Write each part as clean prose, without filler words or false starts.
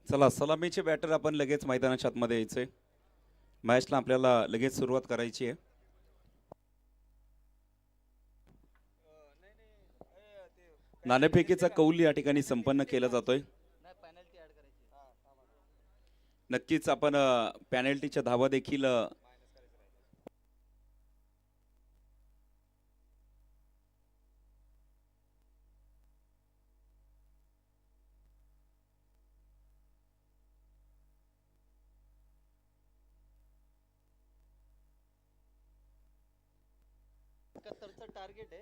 चला सलामीचे बॅटर आपण लगेच मैदानाच्या आतमध्ये यायचंय. मॅचला आपल्याला लगेच सुरुवात करायची आहे. नाणेफेकीचा कौल या ठिकाणी संपन्न केला जातोय. नक्कीच आपण पॅनल्टीच्या धावा देखील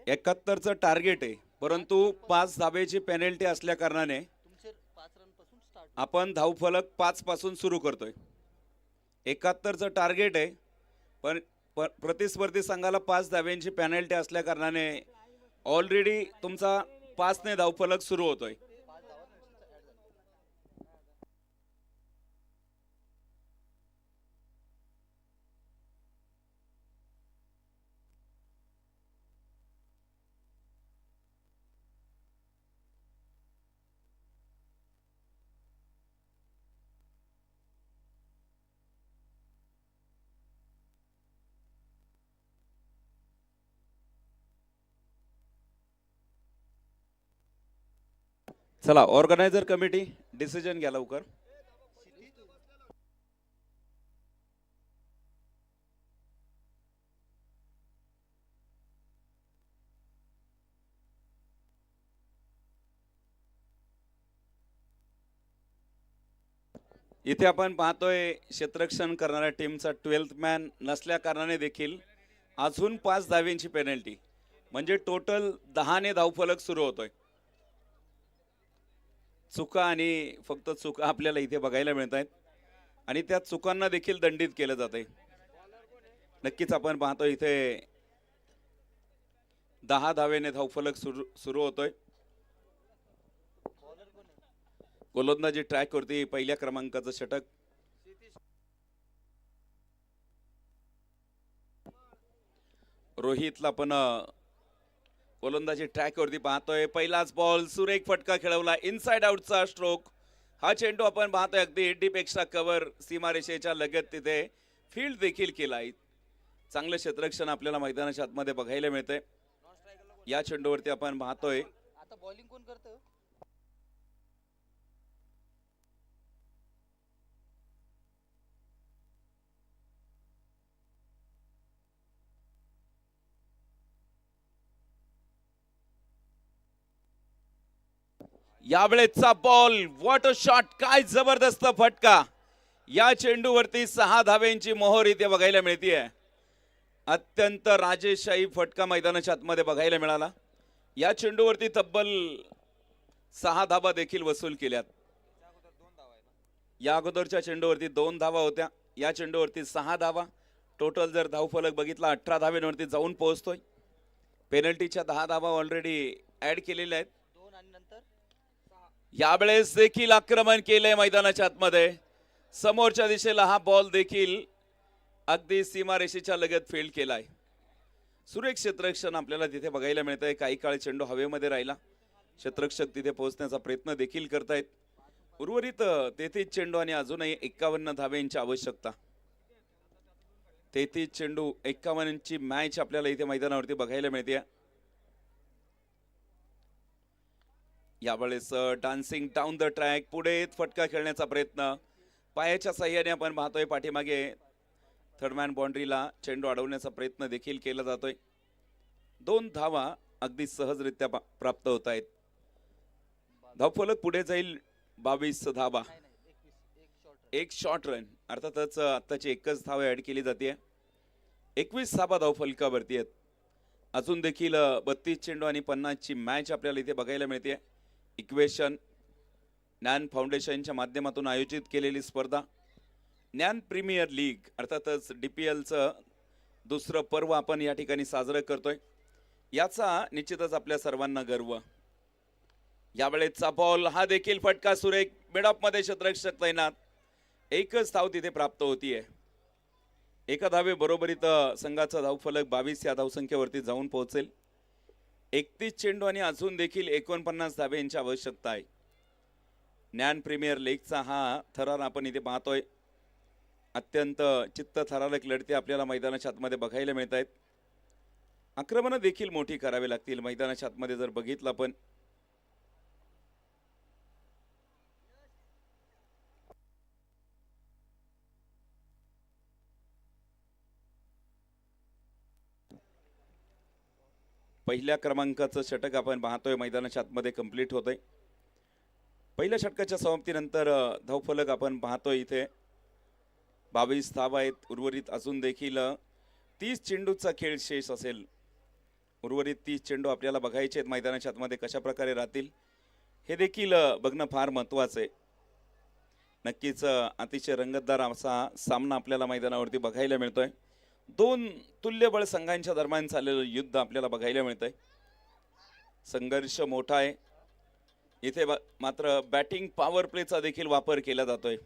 एकाहत्तरचं टार्गेट आहे, परंतु 5 धाब्याची पेनल्टी असल्या कारणाने आपण धावफलक 5 पासून सुरू करतोय. 71चं टार्गेट आहे, पण प्रतिस्पर्धी संघाला 5 धाब्यांची पेनल्टी असल्या कारणाने ऑलरेडी तुमचा 5 ने धावफलक सुरू होतोय. चला ऑर्गनायझर कमिटी डिसिजन घ्या लवकर. इथे आपण पाहतोय क्षेत्ररक्षण करणाऱ्या टीमचा 12th मॅन नसल्या कारणाने देखील अजून 5 धाव्यांची पेनल्टी, म्हणजे टोटल 10 ने धावफलक सुरू होतोय. चुका आणि फक्त चुका आपल्याला इथे बघायला मिळत आहेत आणि त्या चुकांना देखील दंडित केलं जाते. नक्कीच आपण पाहतो इथे 10 धावेने धावफलक सुरू होतोय. गोलंदाजी ट्रॅक वरती पहिल्या क्रमांकाचं षटक. रोहितला पण गोलंदाजी ट्रॅक वरती पाहतोय. पहिलाच बॉल, सुरेख फटका खेळवला, इनसाइड आउटचा स्ट्रोक. हा चेंडू आपण पाहतोय अगदी 80 पेक्षा कव्हर सीमारेषेच्या लगत तिथे फील्ड देखील केलाय. चांगलं क्षेत्ररक्षण आपल्याला मैदानाच्या आतमध्ये बघायला मिळतंय. या चेंडूवरती आपण पाहतोय आता बॉलिंग कोण करतं. यावेळेचा बॉल, व्हॉट अ शॉट, काय जबरदस्त फटका. या चेंडूवरती 6 धाव्यांची मोहर इथे बघायला मिळतीये. अत्यंत राजेशाही फटका मैदानाच्या आतमध्ये बघायला मिळाला. या चेंडूवरती तब्बल 6 धावा देखील वसूल केल्यात. या अगोदरच्या चेंडूवरती 2 धावा होत्या, या चेंडूवरती 6 धावा. टोटल जर धावफलक बघितला 18 धाव्यांवरती जाऊन पोहोचतोय. पेनल्टीच्या 10 धावा ऑलरेडी ऍड केलेल्या आहेत. यावेळेस देखील आक्रमण केलंय मैदानाच्या आतमध्ये. समोरच्या दिशेला हा बॉल देखील अगदी सीमारेषेच्या लगत फील्ड केलाय. सुरेख क्षेत्ररक्षण आपल्याला तिथे बघायला मिळतंय. काही काळ चेंडू हवेमध्ये राहिला, क्षेत्ररक्षक तिथे पोहोचण्याचा प्रयत्न देखील करतायत. उर्वरित 33 चेंडू आणि अजूनही 51 धाव्यांची आवश्यकता. 33 चेंडू 51ची मॅच आपल्याला इथे मैदानावरती बघायला मिळते. यावेळेस डान्सिंग डाऊन द ट्रॅक, पुढे फटका खेळण्याचा प्रयत्न. पायाच्या साह्याने आपण पाहतोय पाठीमागे थर्डमॅन बाउंड्रीला चेंडू अडवण्याचा प्रयत्न देखील केला जातोय. 2 धावा अगदी सहजरित्या प्राप्त होत आहेत. धावफलक पुढे जाईल 22 धावा. एक शॉर्ट रन, अर्थातच आत्ताची एकच धाव ऍड केली जाते. 21 धावा धावफलकावरती आहेत. अजून देखील 32 चेंडू आणि 50ची मॅच आपल्याला इथे बघायला मिळते. इक्वेशन ज्ञान फाउंडेशनच्या माध्यमातून आयोजित केलेली स्पर्धा, ज्ञान प्रीमियर लीग अर्थातच DPLचं दुसरं पर्व आपण या ठिकाणी साजरं करतोय. याचा निश्चितच आपल्या सर्वांना गर्व. यावेळेचा बॉल, हा देखील फटका सुरेख. मिडऑफ मध्ये क्षेत्ररक्षक तैनात. एकच धाव तिथे प्राप्त होतीये. एका धावे बरोबरीत संघाचा धावफलक 22 या धावसंख्येवरती जाऊन पोहोचेल. 31 चेंडू आणि अजून देखील 49 धाब्यांची आवश्यकता आहे. ज्ञान प्रीमियर लीगचा हा थरार आपण इथे पाहतोय. अत्यंत चित्तथरारक लढती आपल्याला मैदानाच्या आतमध्ये बघायला मिळत आहेत. आक्रमण देखील मोठी करावी लागतील मैदानाच्या आतमध्ये जर बघितलं आपण. पहिल्या क्रमांकाचं षटक आपण पाहतोय मैदानाच्या आतमध्ये कंप्लीट होतंय. पहिल्या षटकाच्या समाप्तीनंतर धावफलक आपण पाहतोय इथे 22 धावा आहेत. उर्वरित अजून देखील 30 चेंडूचा खेळ शेष असेल. उर्वरित 30 चेंडू आपल्याला बघायचे आहेत मैदानाच्या आतमध्ये कशा प्रकारे राहतील हे देखील बघणं फार महत्त्वाचं आहे. नक्कीच अतिशय रंगतदार असा सामना आपल्याला मैदानावरती बघायला मिळतोय. दोन तुल्यबळ संघांच्या दरम्यान चाललेलं युद्ध आपल्याला बघायला मिळतंय. संघर्ष मोठा आहे इथे. मात्र बॅटिंग पॉवर प्लेचा देखील वापर केला जातोय.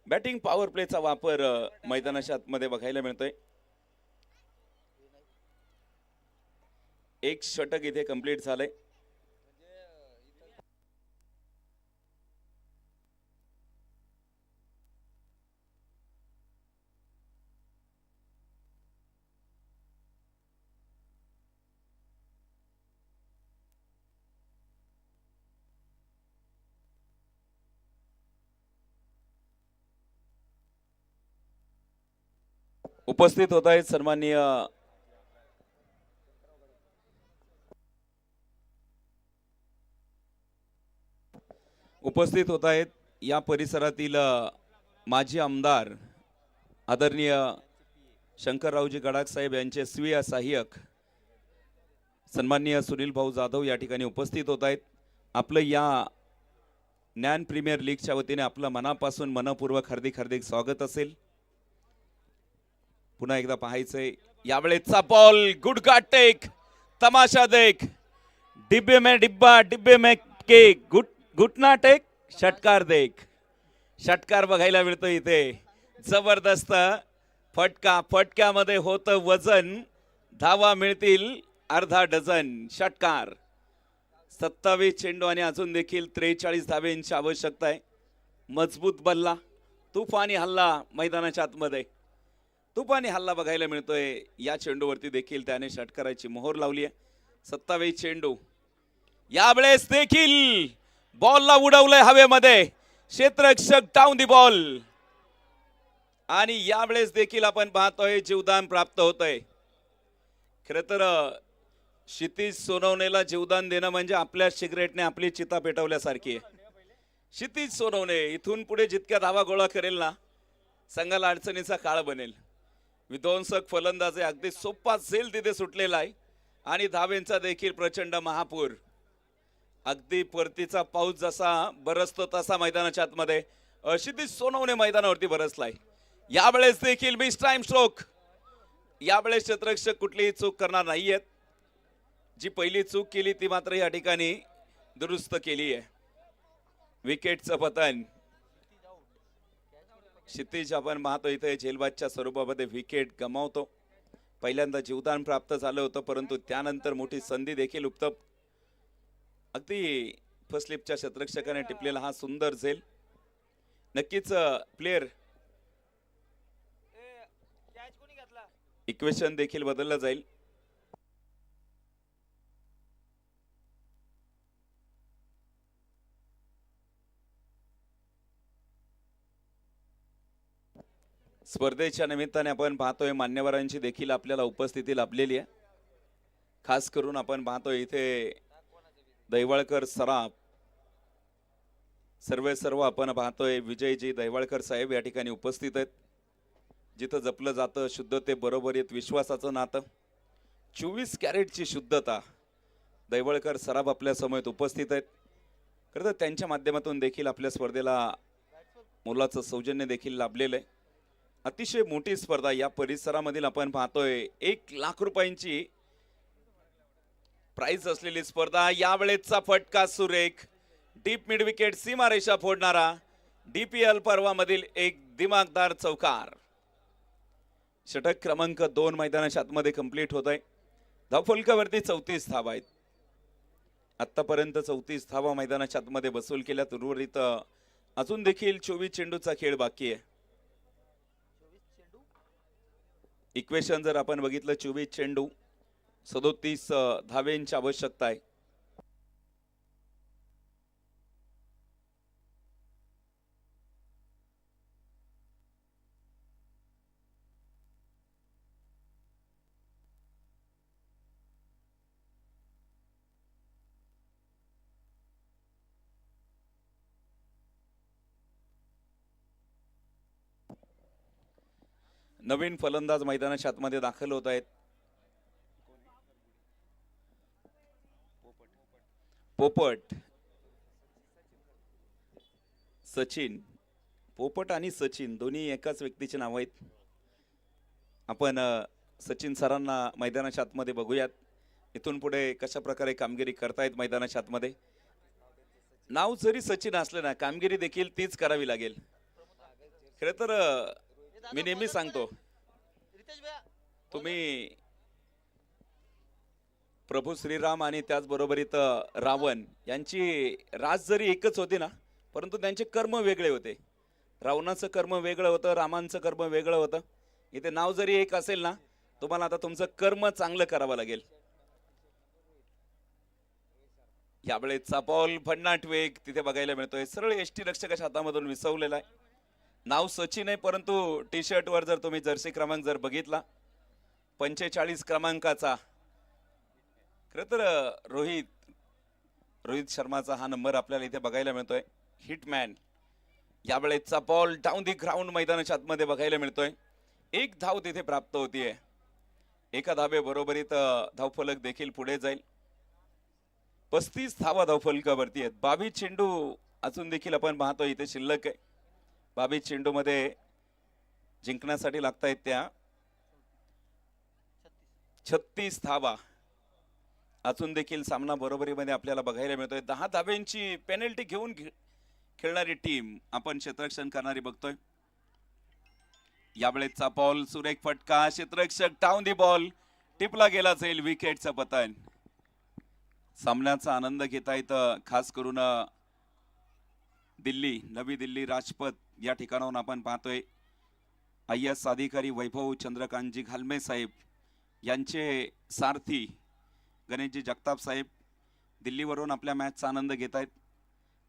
बॅटिंग पॉवर प्लेचा वापर मैदानाच्या आतमध्ये बघायला मिळतोय. एक षटक इथे कंप्लीट झालंय. उपस्थित होत आहेत सन्माननीय उपस्थित होत आहेत या परिसरातील माजी आमदार आदरणीय शंकररावजी गडाख साहेब यांचे स्वीय सहाय्यक सन्माननीय सुनील भाऊ जाधव या ठिकाणी उपस्थित होत आहेत. आपलं या ज्ञान प्रीमियर लीगच्या वतीने आपलं मनापासून मनपूर्वक हार्दिक हार्दिक स्वागत असेल. पुन्हा एकदा पाहायचंय यावेळेचा बॉल गुडघा टेक तमाशा देख डिब्बे में डिब्बा डिब्बे में केक घुटना टेक षटकार देख. षटकार बघायला मिळतो इथे. जबरदस्त फटका. फटक्यामध्ये होतं वजन. धावा मिळतील अर्धा डझन. षटकार. 27 चेंडू आणि अजून देखील 43 धावेंची आवश्यकता आहे. मजबूत बल्ला. तुफानी हल्ला मैदानाच्या आतमध्ये. तुफानी हल्ला बघायला मिळतोय. या चेंडूवरती देखील त्याने षटकाराची मोहर लावली आहे. 27 चेंडू. यावेळेस देखील बॉलला उडवलंय हवेमध्ये. क्षेत्ररक्षक डाऊन दी बॉल. आणि यावेळेस देखील आपण पाहतोय जीवदान प्राप्त होतंय. खरं तर क्षितिज सोनवणेला जीवदान देणं म्हणजे आपल्या सिगरेटने आपली चिता पेटवल्यासारखी आहे. क्षितिज सोनवणे इथून पुढे जितक्या धावा गोळा करेल ना संघाला अडचणीचा काळ बनेल. विध्वंसक फलंदाज आहे. अगदी सोपा झेल तिथे सुटलेला आहे आणि धावेंचा देखील प्रचंड महापूर. अगदी परतीचा पाऊस जसा बरसतो तसा मैदानाच्या आतमध्ये क्षितिज सोनवणे मैदानावरती बरसलाय. यावेळेस देखील मिस टाइम स्ट्रोक. यावेळेस क्षेत्ररक्षक कुठलीही चूक करणार नाहीयेत. जी पहिली चूक केली ती मात्र या ठिकाणी दुरुस्त केली आहे. विकेटचं पतन. क्षितिज आपण पाहतो इथे झेलबादच्या स्वरूपामध्ये विकेट गमावतो. पहिल्यांदा जीवदान प्राप्त झालं होतं परंतु त्यानंतर मोठी संधी देखील उपत. अगदी फर्स्ट स्लिपच्या क्षेत्ररक्षकाने टिपलेला हा सुंदर झेल. नक्कीच प्लेयर इक्वेशन देखील बदललं जाईल. स्पर्धेच्या निमित्ताने आपण पाहतोय मान्यवरांची देखील आपल्याला उपस्थिती लाभलेली आहे. खास करून आपण पाहतोय इथे दैवळकर सराफ सर्व आपण पाहतोय विजयजी दैवळकर साहेब या ठिकाणी उपस्थित आहेत. जिथं जपलं जातं शुद्धते बरोबरीत विश्वासाचं नातं. 24 कॅरेटची शुद्धता दैवळकर सराफ आपल्या समोर उपस्थित आहेत. खरं तर त्यांच्या माध्यमातून देखील आपल्या स्पर्धेला मोलाचं सौजन्य देखील लाभलेलं आहे. अतिशय मोठी स्पर्धा या परिसरामधील आपण पाहतोय 1 लाख रुपयांची प्राइज असलेली स्पर्धा. यावेळेचा फटका सुरेख. डीप मिड विकेट सीमारेषा फोडणारा डीपीएल पर्वामधील एक दिमागदार चौकार. षटक क्रमांक 2 मैदानाच्या आतमध्ये कंप्लीट होत आहे. धावफलकावरती 34 धावा आहेत. आतापर्यंत 34 धावा मैदानाच्या आतमध्ये बसूल केल्यात. उर्वरित अजून देखील 24 चेंडूचा खेळ बाकी आहे. इक्वेशन जर आपण बघितलं 24 चेंडू 37 धावेंची आवश्यकता आहे. नवीन फलंदाज मैदानाच्या आतमध्ये दाखल होत आहेत. पोपट सचिन. पोपट आणि सचिन दोन्ही एकाच व्यक्तीचे नाव आहेत. आपण सचिन सरांना मैदानाच्या आतमध्ये बघूयात. इथून पुढे कशा प्रकारे कामगिरी करतायत मैदानाच्या आतमध्ये. नाव जरी सचिन असलं ना, कामगिरी देखील तीच करावी लागेल. खरं तर मी नेहमी सांगतो, तुम्ही प्रभू श्रीराम आणि त्याचबरोबर इथं रावण यांची रास जरी एकच होती ना, परंतु त्यांचे कर्म वेगळे होते. रावणाचं कर्म वेगळं होतं, रामांचं कर्म वेगळं होतं. इथे नाव जरी एक असेल ना, तुम्हाला आता तुमचं कर्म चांगलं करावं लागेल. यावेळेचा बॉल भन्नाट वेग तिथे बघायला मिळतोय. सरळ एसटी रक्षकाच्या हातामधून विसवलेला आहे. नाव सचिन आहे, परंतु टी शर्ट वर जर तुम्ही जर्सी क्रमांक जर बघितला 45 क्रमांकाचा, खरं तर रोहित शर्माचा हा नंबर आपल्याला इथे बघायला मिळतोय. हिटमॅन. यावेळेचा बॉल डाऊन दी ग्राउंड मैदानाच्या आतमध्ये बघायला मिळतोय. एक धाव तिथे प्राप्त होतीये. एका धाबे बरोबरीत धावफलक देखील पुढे जाईल. 35 धावा धावफलकावरती आहेत. 22 चेंडू अजून देखील आपण पाहतोय इथे शिल्लक आहे. 22 चेंडू मध्ये जिंकण्यासाठी लागतायत त्या 36 धावा. अजून देखील सामना बरोबरीमध्ये आपल्याला बघायला मिळतोय. 10 धाब्यांची पेनल्टी घेऊन खेळणारी टीम आपण क्षेत्ररक्षण करणारी बघतोय. यावेळेचा बॉल सुरेख फटका. क्षेत्ररक्षक डाऊन दी बॉल. टिपला गेला जाईल. विकेटचं पतन. सामन्याचा आनंद घेता येतं. खास करून दिल्ली, नवी दिल्ली राजपथ या ठिकाणाहून आपण पाहतोय IAS अधिकारी वैभव चंद्रकांतजी घालमे साहेब यांचे सारथी गणेशजी जगताप साहेब दिल्लीवरून आपल्या मॅचचा आनंद घेत आहेत.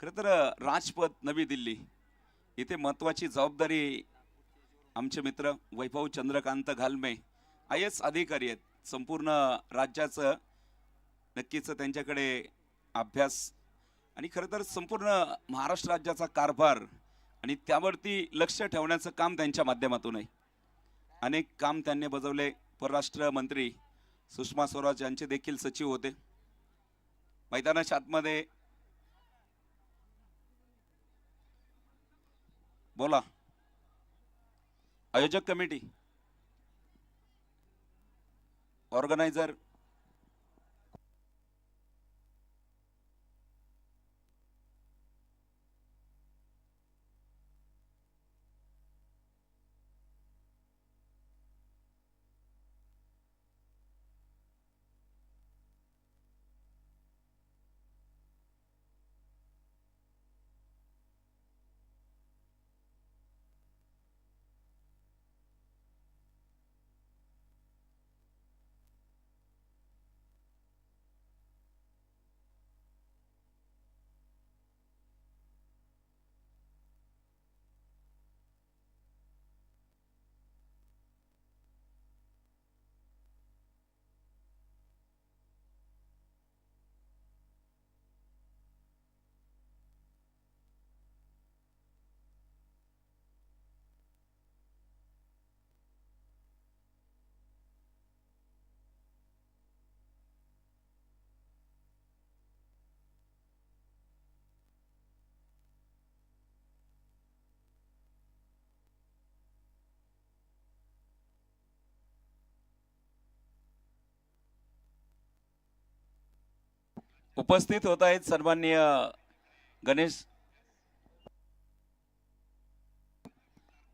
खरं तर राजपथ नवी दिल्ली इथे महत्त्वाची जबाबदारी आमचे मित्र वैभव चंद्रकांत घालमे IAS अधिकारी आहेत. संपूर्ण राज्याचं नक्कीच त्यांच्याकडे अभ्यास आणि खरं तर संपूर्ण महाराष्ट्र राज्याचा कारभार आणि त्यावरती लक्ष ठेवण्याचं काम त्यांच्या माध्यमातून आहे. अनेक काम त्यांनी बजावले. परराष्ट्र मंत्री सुषमा स्वराज यांचे देखील सचिव होते. मैदानाच्या आतमध्ये बोला. आयोजक कमिटी, ऑर्गनायझर, उपस्थित होत आहेत सन्माननीय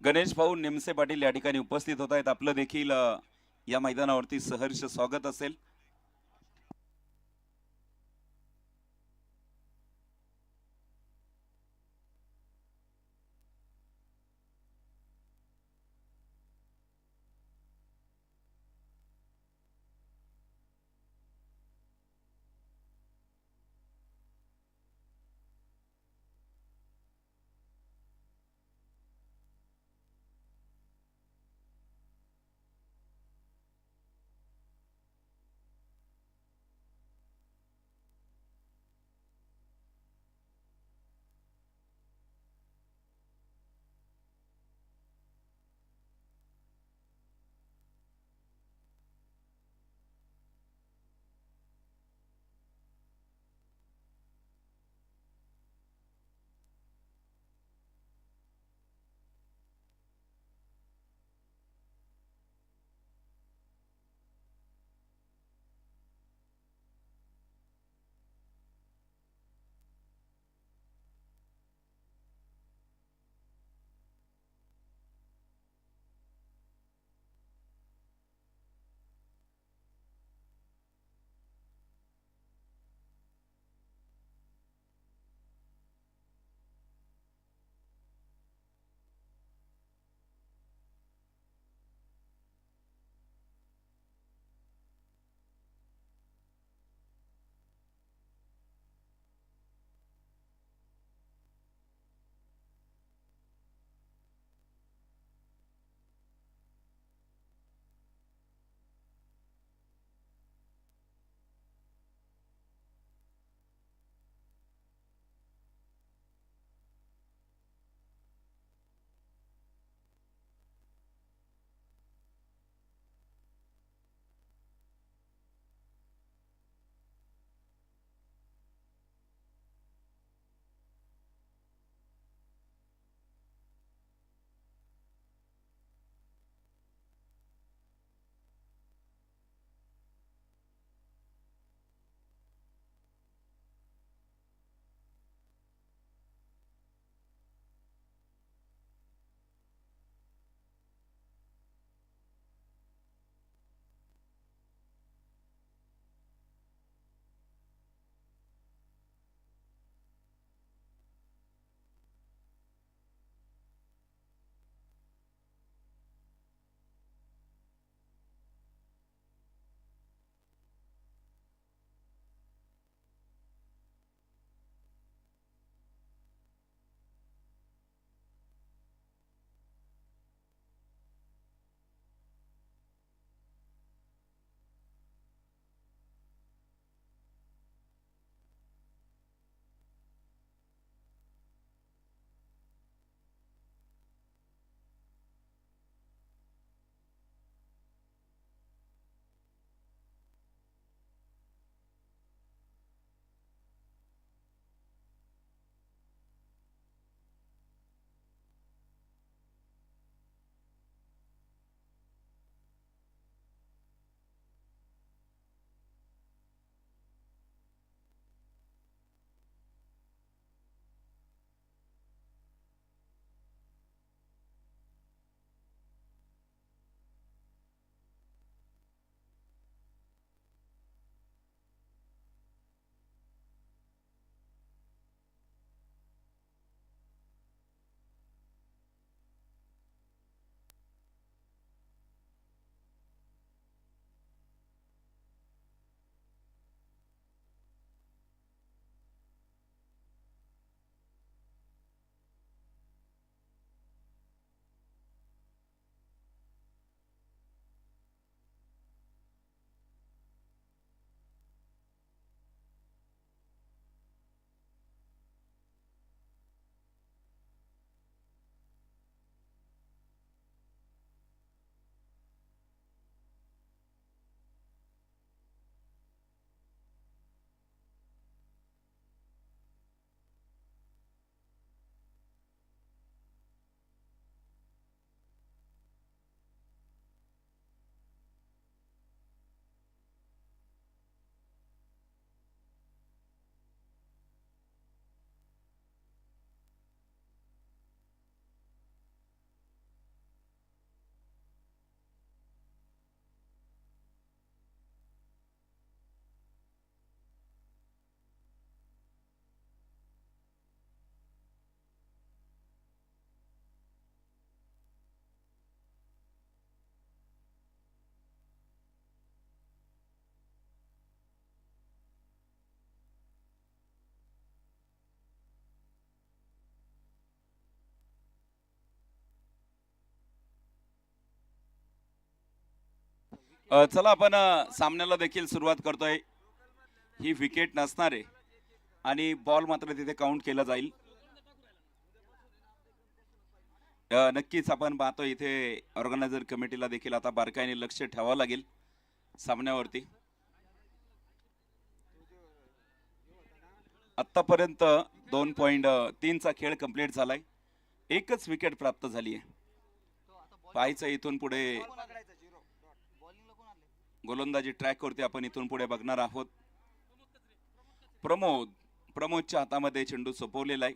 गणेश भाऊ निमसे पाटील या ठिकाणी उपस्थित होत आहेत. आपलं देखील या मैदानावरती सहर्ष स्वागत असेल. चला आपण सामन्याला देखील सुरुवात करतोय. ही विकेट नसणार आहे आणि बॉल मात्र तिथे काउंट केला जाईल. नक्कीच आपण पाहतो इथे ऑर्गनायझर कमिटीला देखील आता बारकाईने लक्ष ठेवावं लागेल सामन्यावरती. आतापर्यंत 2.3चा खेळ कंप्लीट झालाय. एकच विकेट प्राप्त झाली आहे. पाहायचं इथून पुढे गोलंदाजी ट्रॅक वरती आपण इथून पुढे बघणार आहोत. प्रमोदच्या हातामध्ये चेंडू सोपवलेला आहे.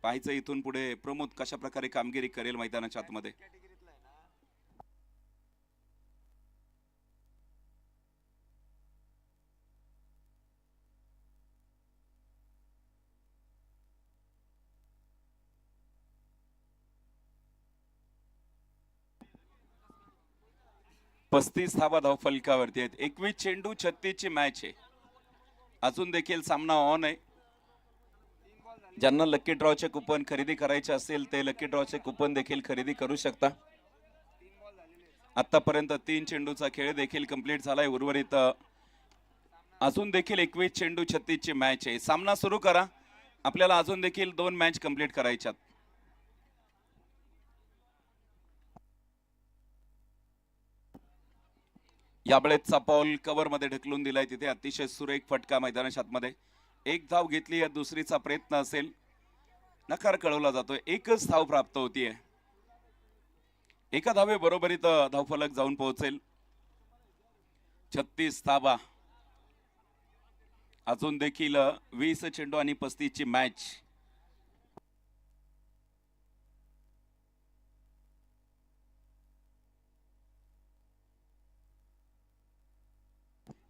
पाहायचं इथून पुढे प्रमोद कशा प्रकारे कामगिरी करेल मैदानाच्या आतमध्ये. पस्तीस धावा धावफलकावरती आहेत. 21 चेंडू 36 ची मॅच आहे. अजून देखील सामना ऑन आहे. ज्यांना लकी ड्रॉचे कुपन खरेदी करायचे असेल ते लकी ड्रॉचे कुपन देखील खरेदी करू शकता. आतापर्यंत 3 चेंडूचा खेळ देखील कंप्लीट झालाय. उर्वरित अजून देखील 21 चेंडू 36 ची मॅच आहे. सामना सुरू करा. आपल्याला अजून देखील 2 मॅच कंप्लीट करायच्यात. यावेळेसचा बॉल कव्हर मध्ये ढकलून दिलाय. तिथे अतिशय सुरेख फटका मैदानाच्या आतमध्ये. एक धाव घेतली या दुसरीचा प्रयत्न असेल. नकार कळवला जातोय. एकच धाव प्राप्त होतीये. एका धावे बरोबरीत धावफलक जाऊन पोहोचेल. 36 धावा. अजून देखील 20 चेंडू आणि 35 ची मॅच.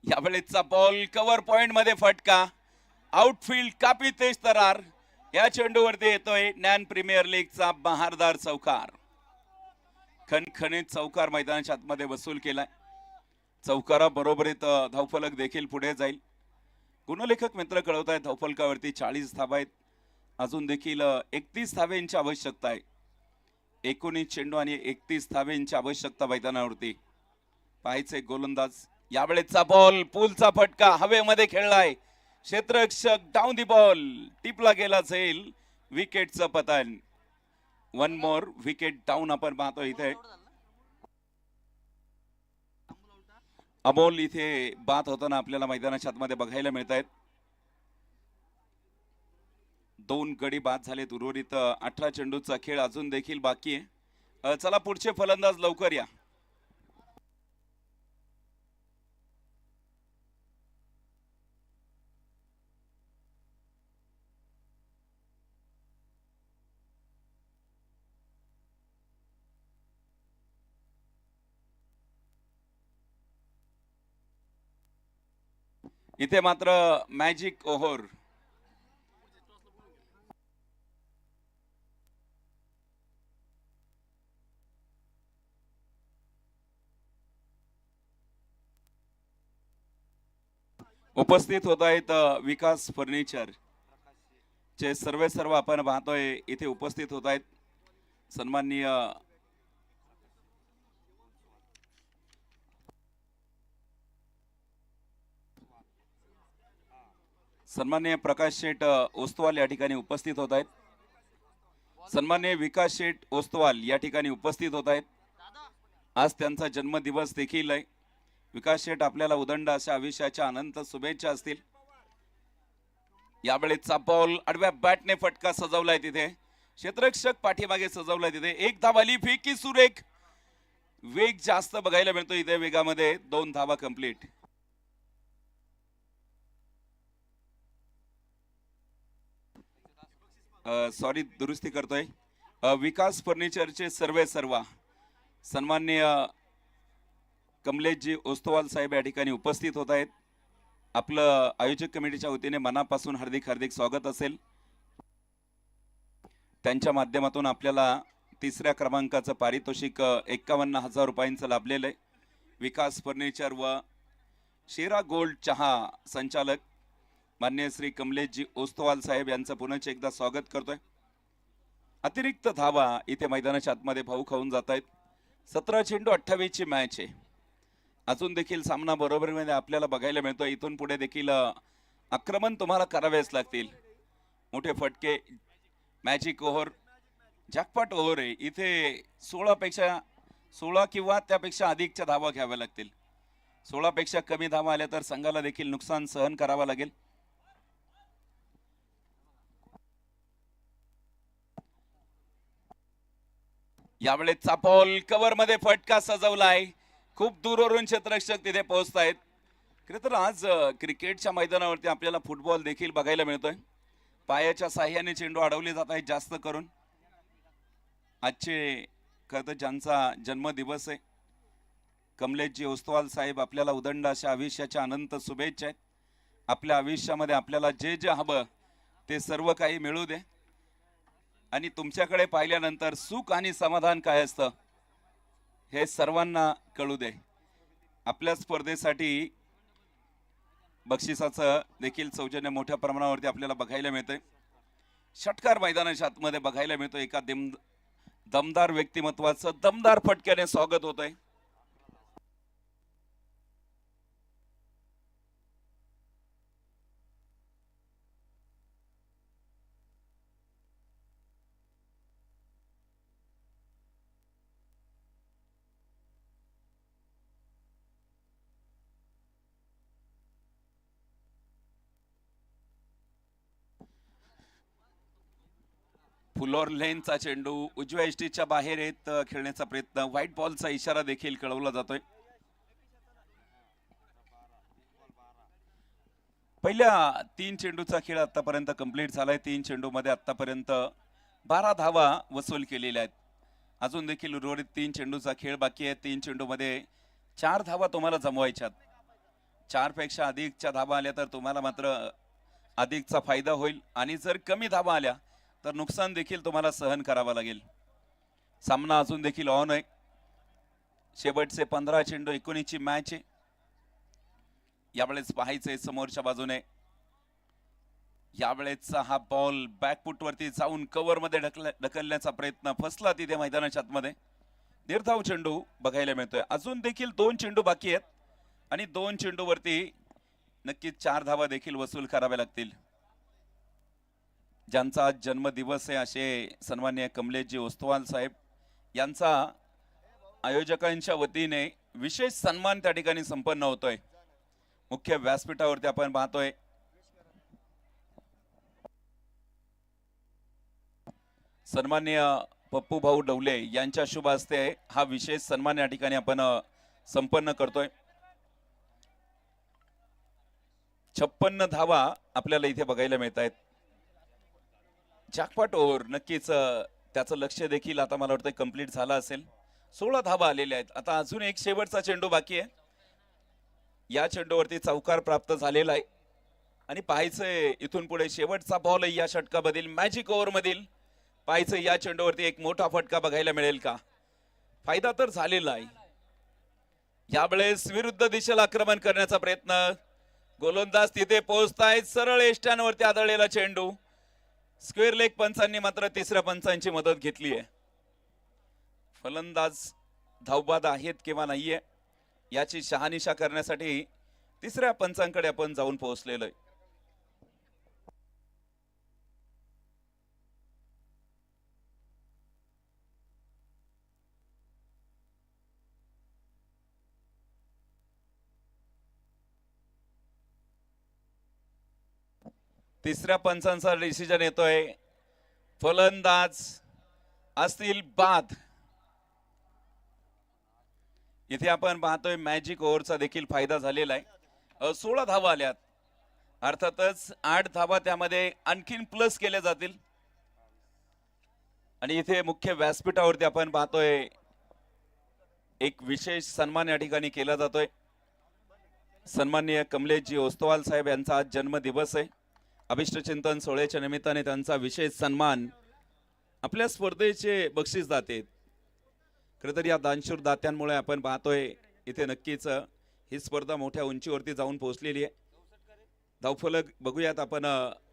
यावेळेसचा बॉल कव्हर पॉइंट मध्ये फटका. आउटफील्ड कापी तेज तरार या चेंडूवरती येतोय. ज्ञान प्रीमियर लीगचा बहारदार चौकार. खणखणीत चौकार मैदानाच्या आतमध्ये वसूल केलाय. चौकारा बरोबरीत धावफलक देखील पुढे जाईल. गुणलेखक मित्र कळवत आहेत धावफलकावरती 40 धावा आहेत. अजून देखील 31 धावेंची आवश्यकता आहे. 19 चेंडू आणि 31 धावेंची आवश्यकता मैदानावरती. पाहायचे गोलंदाज. यावेळेसचा बॉल पूलचा फटका हवेमध्ये खेळलाय. क्षेत्ररक्षक डाऊन दी बॉल. टिपला गेला जाईल. विकेटचं पतन. 1 मोर विकेट डाऊन आपण पाहतो इथे. अमोल इथे बात होताना आपल्याला मैदानाच्या आतमध्ये बघायला मिळत आहेत. 2 गडी बाद झालेत. उर्वरित 18 चेंडूचा खेळ अजून देखील बाकी आहे. चला पुढचे फलंदाज लवकर या. इथे मात्र मॅजिक ओव्हर. उपस्थित होत आहेत विकास फर्निचर चे सर्व आपण पाहतोय इथे उपस्थित होत आहेत. सन्माननीय प्रकाश शेठ ओस्तवाल या ठिकाणी उपस्थित होत आहेत. सन्माननीय विकास शेठ ओस्तवाल या ठिकाणी उपस्थित होत आहेत. आज त्यांचा जन्मदिवस देखील आहे. विकास शेठ आपल्याला उदंड अशा आयुष्याच्या अनंत शुभेच्छा असतील. यावेळेसचा बॉल आडव्या बॅटने फटका सजवलाय. तिथे क्षेत्ररक्षक पाठीमागे सजवलाय. तिथे एक धाव आली. फेकी सुरेख. वेग जास्त बघायला मिळतो इथे. वेगामध्ये 2 धावा कंप्लीट. सॉरी दुरुस्ती करतोय. विकास फर्निचरचे सर्व सन्माननीय कमलेशजी ओस्तवाल साहेब या ठिकाणी उपस्थित होत आहेत. आपलं आयोजक कमिटीच्या वतीने मनापासून हार्दिक स्वागत असेल. त्यांच्या माध्यमातून आपल्याला 3ऱ्या क्रमांकाचं पारितोषिक 51,000 रुपयांचं लाभलेलं आहे. विकास फर्निचर व शेरा गोल्ड चहा संचालक मान्य श्री कमलेशजी ओस्तवाल साहेब यांचं पुन्हा एकदा स्वागत करतोय. अतिरिक्त धावा इथे मैदानाच्या आतमध्ये भाऊ खाऊन जात आहेत. 17 चेंडू 28 ची मॅच आहे. अजून देखील सामना बरोबरीमध्ये आपल्याला बघायला मिळतो. इथून पुढे देखील आक्रमण तुम्हाला करावेच लागतील. मोठे फटके, मॅजिक ओव्हर, जॅकपॉट ओव्हर आहे. इथे 16 किंवा त्यापेक्षा अधिकच्या धावा घ्याव्या लागतील. 16 पेक्षा कमी धावा आल्या तर संघाला देखील नुकसान सहन करावं लागेल. यावेळेस चापॉल कव्हर मध्ये फटका सजवलाय. खूप दूरवरून क्षेत्ररक्षक तिथे पोहोचतायत. खरं तर आज क्रिकेटच्या मैदानावरती आपल्याला फुटबॉल देखील बघायला मिळतोय. पायाच्या साह्याने चेंडू अडवले जात आहेत जास्त करून. आजचे खरं तर ज्यांचा जन्मदिवस आहे, कमलेशजी ओस्तवाल साहेब, आपल्याला उदंड अशा आयुष्याच्या अनंत शुभेच्छा आहेत. आपल्या आयुष्यामध्ये आपल्याला जे जे हवं ते सर्व काही मिळू दे आणि तुमच्याकडे पाहिल्यानंतर सुख आणि समाधान काय असतं हे सर्वांना कळू दे. आपल्या स्पर्धेसाठी बक्षिसाचं देखील सौजन्य मोठ्या प्रमाणावरती आपल्याला बघायला मिळतंय. षटकार मैदानाच्या आतमध्ये बघायला मिळतो. एका दमदार व्यक्तिमत्वाचं दमदार फटक्याने स्वागत होत आहे. फुलोर लेनचा चेंडू उजव्या इष्टीच्या बाहेर येत खेळण्याचा प्रयत्न. व्हाईट बॉलचा इशारा देखील कळवला जातोय. पहिल्या 3 चेंडूचा खेळ आतापर्यंत कंप्लीट झालाय. 3 चेंडूमध्ये आतापर्यंत 12 धावा वसूल केलेल्या आहेत. अजून देखील उर्वरित 3 चेंडूचा खेळ बाकी आहे. 3 चेंडूमध्ये 4 धावा तुम्हाला जमवायच्यात. 4 पेक्षा अधिकच्या धावा आल्या तर तुम्हाला मात्र अधिकचा फायदा होईल आणि जर कमी धावा आल्या तर नुकसान देखील तुम्हाला सहन करावं लागेल. सामना अजून देखील ऑन आहे. शेवटचे 15 चेंडू 19 ची मॅच आहे. यावेळेस पाहायचंय समोरच्या बाजूने. यावेळेसचा हा बॉल बॅकफुट वरती जाऊन कव्हर मध्ये ढकलण्याचा प्रयत्न, फसला तिथे मैदानाच्या आतमध्ये. निर्धाव चेंडू बघायला मिळतोय. अजून देखील 2 चेंडू बाकी आहेत आणि 2 चेंडू वरती नक्कीच 4 धावा देखील वसूल कराव्या लागतील. ज्यांचा आज जन्मदिवस आहे असे सन्माननीय कमलेशजी ओस्तवाल साहेब यांचा आयोजकांच्या वतीने विशेष सन्मान त्या ठिकाणी संपन्न होतोय. मुख्य व्यासपीठावरती आपण पाहतोय सन्माननीय पप्पू भाऊ डवले यांच्या शुभ हस्ते हा विशेष सन्मान या ठिकाणी आपण संपन्न करतोय. 56 धावा आपल्याला इथे बघायला मिळत आहेत. जॅकपॉट ओव्हर, नक्कीच त्याचं लक्ष देखील आता मला वाटतं कंप्लीट झालं असेल. 16 धावा आलेल्या आहेत. आता अजून एक शेवटचा चेंडू बाकी आहे. या चेंडूवरती चौकार प्राप्त झालेला आहे आणि पाहायचंय इथून पुढे शेवटचा बॉल या षटकामधील मॅजिक ओव्हर मधील. पाहायचं या चेंडूवरती एक मोठा फटका बघायला मिळेल का. फायदा तर झालेला आहे. यावेळेस विरुद्ध दिशेला आक्रमण करण्याचा प्रयत्न. गोलंदाज तिथे पोहोचतायत. सरळ एष्ट्यांवरती आदळलेला चेंडू. स्क्वेअर लेग पंचांनी मात्र तिसऱ्या पंचांची मदत घेतली आहे. फलंदाज धावबाद आहेत किंवा नाहीये याची शहानिशा करण्यासाठी तिसऱ्या पंचांकडे आपण जाऊन पोहोचलेलो आहे. तिसऱ्या पंचांचा डिसिजन येतोय. फलंदाज असतील बाद. इथे आपण पाहतोय मॅजिक ओव्हरचा देखील फायदा झालेला आहे. 16 धावा आल्यात. अर्थातच 8 धावा त्यामध्ये आणखीन प्लस केल्या जातील आणि इथे मुख्य व्यासपीठावरती आपण पाहतोय एक विशेष सन्मान या ठिकाणी केला जातोय. सन्माननीय कमलेशजी ओस्तवाल साहेब यांचा आज जन्मदिवस आहे. अभिष्ट चिंतन सोहळ्याच्या निमित्ताने त्यांचा विशेष सन्मान आपल्या स्पर्धेचे बक्षीस दाते. खरं तर या दानशूर दात्यांमुळे आपण पाहतोय इथे नक्कीच ही स्पर्धा मोठ्या उंचीवरती जाऊन पोहोचलेली आहे. धावफलक बघूयात आपण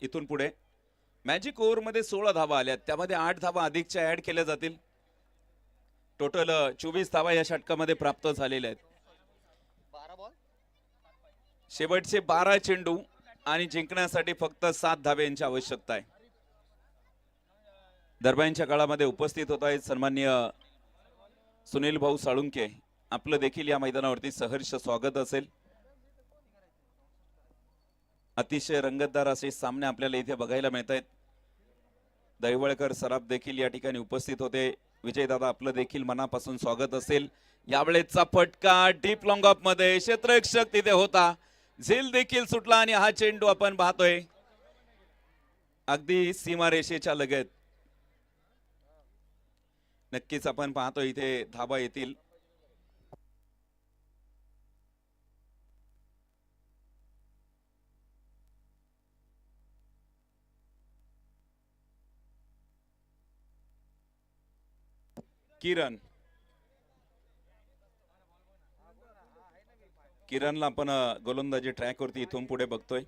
इथून पुढे. मॅजिक ओव्हर मध्ये 16 धावा आल्यात. त्यामध्ये 8 धावा अधिकच्या ऍड केल्या जातील. टोटल 24 धावा या षटकामध्ये प्राप्त झालेल्या आहेत. शेवटचे 12 चेंडू आणि जिंकण्यासाठी फक्त 7 धाब्यांची आवश्यकता आहे. दरम्यानच्या काळामध्ये उपस्थित होत आहेत सन्माननीय सुनील भाऊ साळुंके. आपलं देखील या मैदानावरती सहर्ष स्वागत असेल. अतिशय रंगतदार असे सामने आपल्याला इथे बघायला मिळत आहेत. दैवळकर सराफ देखील या ठिकाणी उपस्थित होते. विजयदादा आपलं देखील मनापासून स्वागत असेल. यावेळेचा फटका डीप लॉंग ऑफ मध्ये क्षेत्ररक्षक तिथे होता, झेल देखील सुटला आणि हा चेंडू आपण पाहतोय अगदी सीमारेषेच्या लगत. नक्कीच आपण पाहतो इथे धाबा येतील. किरणला आपण गोलंदाजी ट्रॅक वरती इथून पुढे बघतोय.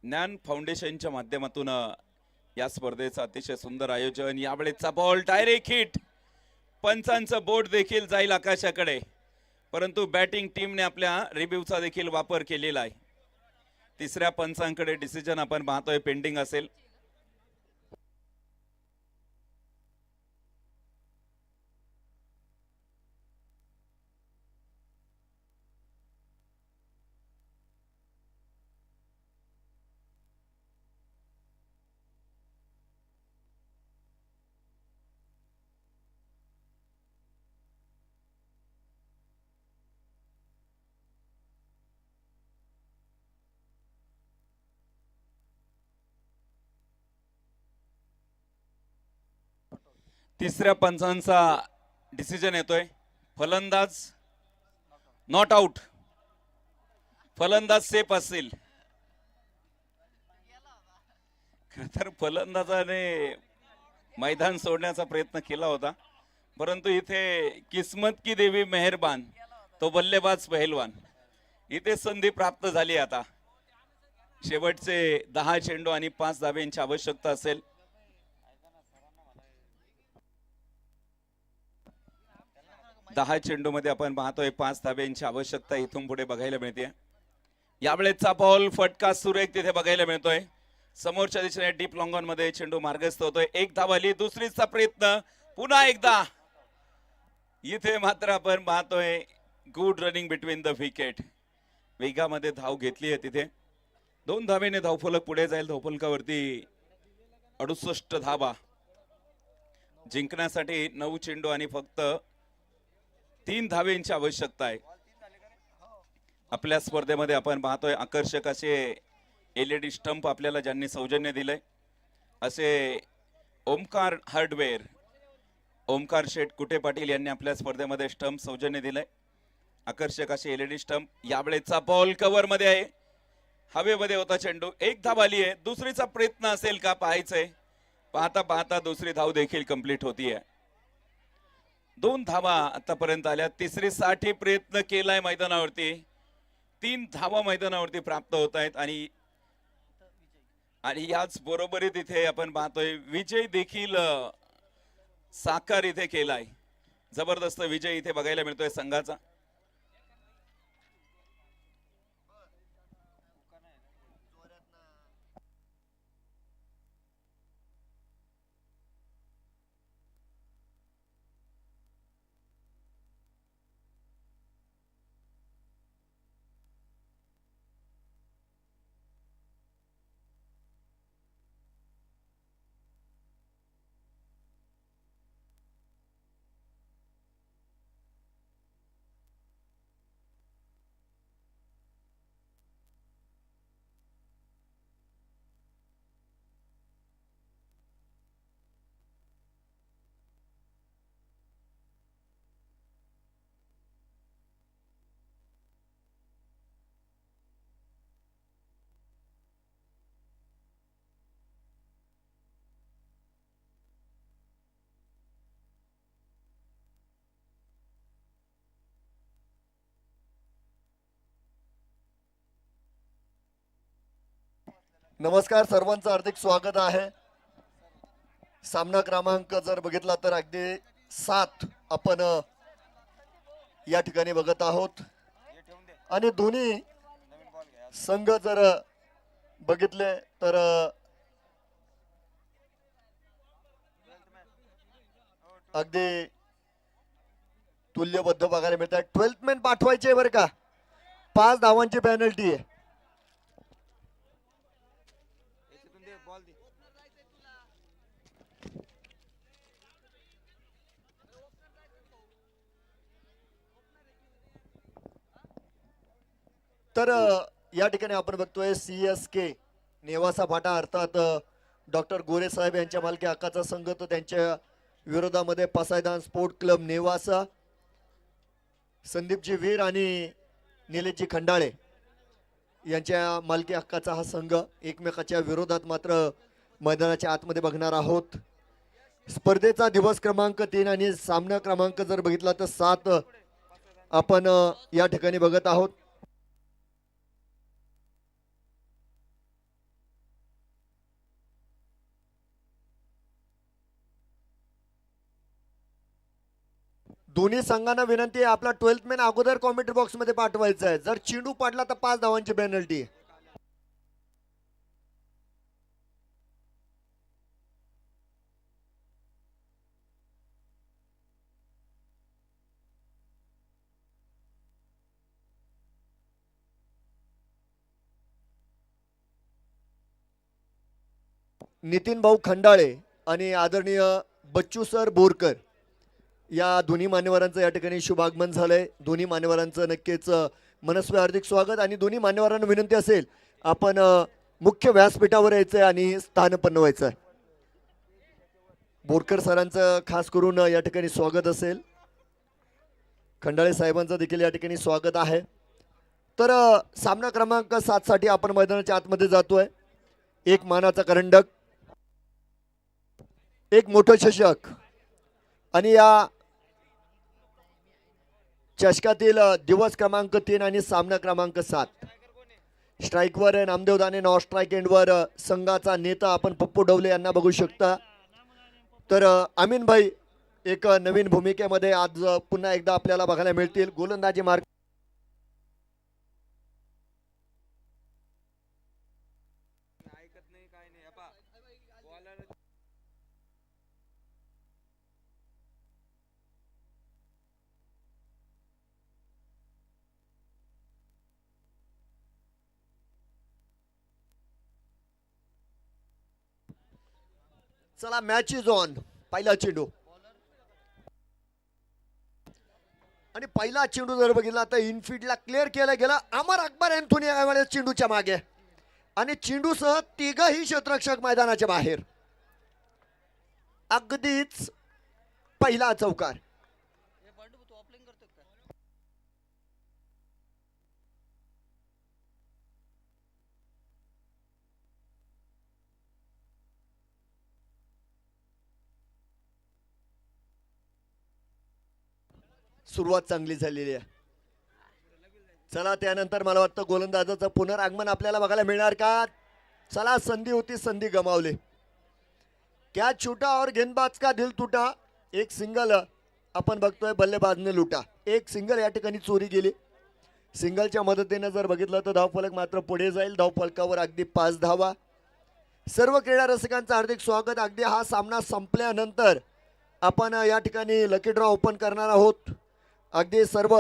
ज्ञान फाउंडेशनच्या माध्यमातून या स्पर्धेचं अतिशय सुंदर आयोजन. यावेळेचा बॉल डायरेक्ट हिट. पंचांचं बोट देखील जाईल आकाशाकडे, परंतु बॅटिंग टीमने आपल्या रिव्ह्यूचा देखील वापर केलेला आहे. तिसऱ्या पंचांकडे डिसिजन आपण पाहतोय पेंडिंग असेल. तिसऱ्या पंचांचा डिसिजन येतोय. फलंदाज नॉट आउट. फलंदाज सेफ असेल. खरं तर फलंदाजाने मैदान सोडण्याचा प्रयत्न केला होता, परंतु इथे किस्मत की देवी मेहरबान, तो बल्लेबाज पहलवान. इथे संधी प्राप्त झाली. आता शेवटचे 10 चेंडू आणि 5 धाब्यांची आवश्यकता असेल. दहा चेंडू मध्ये आपण पाहतोय 5 धाब्यांची आवश्यकता इथून पुढे बघायला मिळते. यावेळेचा बॉल फटका सुरेख तिथे बघायला मिळतोय. समोरच्या दिशेने डीप लॉंगॉन मध्ये चेंडू मार्गस्थ होतोय. एक धाव आली. दुसरीचा प्रयत्न पुन्हा एकदा. इथे मात्र आपण पाहतोय good running between the wicket. वेगामध्ये धाव घेतली आहे तिथे. 2 धावेने धावफलक पुढे जाईल. धावफलकावरती 68 धावा. जिंकण्यासाठी 9 चेंडू आणि फक्त 3 धावेंची आवश्यकता आहे. आपल्या स्पर्धेमध्ये आपण पाहतोय आकर्षक असे LED स्टंप आपल्याला ज्यांनी सौजन्य दिलंय असे ओमकार हार्डवेअर, ओमकार शेठ कुटे पाटील यांनी आपल्या स्पर्धेमध्ये स्टंप सौजन्य दिलंय. आकर्षक असे LED स्टंप. यावेळेचा बॉल कव्हर मध्ये आहे. हवेमध्ये होता चेंडू. एक धाव आली आहे. दुसरीचा प्रयत्न असेल का पाहायचंय. पाहता पाहता दुसरी धाव देखील कंप्लीट होतीये. 2 धावा आतापर्यंत आल्या. तिसरीसाठी प्रयत्न केलाय मैदानावरती. 3 धावा मैदानावरती प्राप्त होत आहेत आणि याच बरोबरीत इथे आपण पाहतोय विजय देखील साकार इथे केलाय. जबरदस्त विजय इथे बघायला मिळतोय संघाचा. नमस्कार, सर्वांचं हार्दिक स्वागत आहे. सामना क्रमांक जर बघितला तर अगदी 7 आपण या ठिकाणी बघत आहोत आणि दोन्ही संघ जर बघितले तर अगदी तुल्यबद्ध बघायला मिळतात. 12th मॅन पाठवायचे बरं का, 5 धावांची पेनल्टी आहे. तर या ठिकाणी आपण बघतोय CSK नेवासा फाटा अर्थात डॉक्टर गोरे साहेब यांच्या मालकी हक्काचा संघ, तर त्यांच्या विरोधामध्ये पसायदान स्पोर्ट क्लब नेवासा, संदीपजी वीर आणि निलेशजी खंडाळे यांच्या मालकी हक्काचा हा संघ एकमेकाच्या विरोधात मात्र मैदानाच्या आतमध्ये बघणार आहोत. स्पर्धेचा दिवस क्रमांक 3 आणि सामना क्रमांक जर बघितला तर 7 आपण या ठिकाणी बघत आहोत. दोन्ही संघांना विनंती आहे, आपला 12th मॅन अगोदर कॉमेंट्री बॉक्स मध्ये पाठवायचा आहे. जर चेंडू पडला तर 5 धावांची पेनल्टी. नितीन भाऊ खंडाळे आणि आदरणीय बच्चू सर बोरकर या दोन्ही मान्यवरांचं या ठिकाणी शुभागमन झालंय. दोन्ही मान्यवरांचं नक्कीच मनस्वी हार्दिक स्वागत. आणि दोन्ही मान्यवरांना विनंती असेल, आपण मुख्य व्यासपीठावर यायचंय आणि स्थान बनवायचं आहे. बोरकर सरांचं खास करून या ठिकाणी स्वागत असेल, खंडाळे साहेबांचं देखील या ठिकाणी स्वागत आहे. तर सामना क्रमांक 7 साठी आपण मैदानाच्या आतमध्ये जातोय. एक मानाचा करंडक, एक मोठं चषक आणि या चषकातील दिवस क्रमांक 3 आणि सामना क्रमांक 7. स्ट्राईकवर नामदेव दाने, नॉन स्ट्राईक एंडवर संघाचा नेता आपण पप्पू डवले यांना बघू शकता. तर अमीन भाई एक नवीन भूमिकेमध्ये आज पुन्हा एकदा आपल्याला बघायला मिळतील. गोलंदाजी मार्ग चला, मॅच इज ऑन. पहिला चेंडू आणि पहिला चेंडू जर बघितला तर इनफिल्डला क्लिअर केला गेला. अमर अकबर अँथोनी यावेळेस चेंडूच्या मागे आणि चेंडूसह तिघही क्षेत्ररक्षक मैदानाच्या बाहेर. अगदीच पहिला चौकार. सुरुवात चांगली झालेली आहे. चला, त्यानंतर मला वाटतं गोलंदाजाचं पुनरागमन आपल्याला बघायला मिळणार का? चला, संधी होती, संधी गमावली. कॅच छूटा और गेंदबाज का दिल टूटा. एक सिंगल आपण बघतोय बल्लेबाजने लुटा. एक सिंगल या ठिकाणी चोरी गेली. सिंगलच्या मदतीने जर बघितलं तर धावफलक मात्र पुढे जाईल. धावफलकावर अगदी 5 धावा. सर्व क्रीडा रसिकांचं हार्दिक स्वागत. अगदी हा सामना संपल्यानंतर आपण या ठिकाणी लकी ड्रॉ ओपन करणार आहोत. अगदी सर्व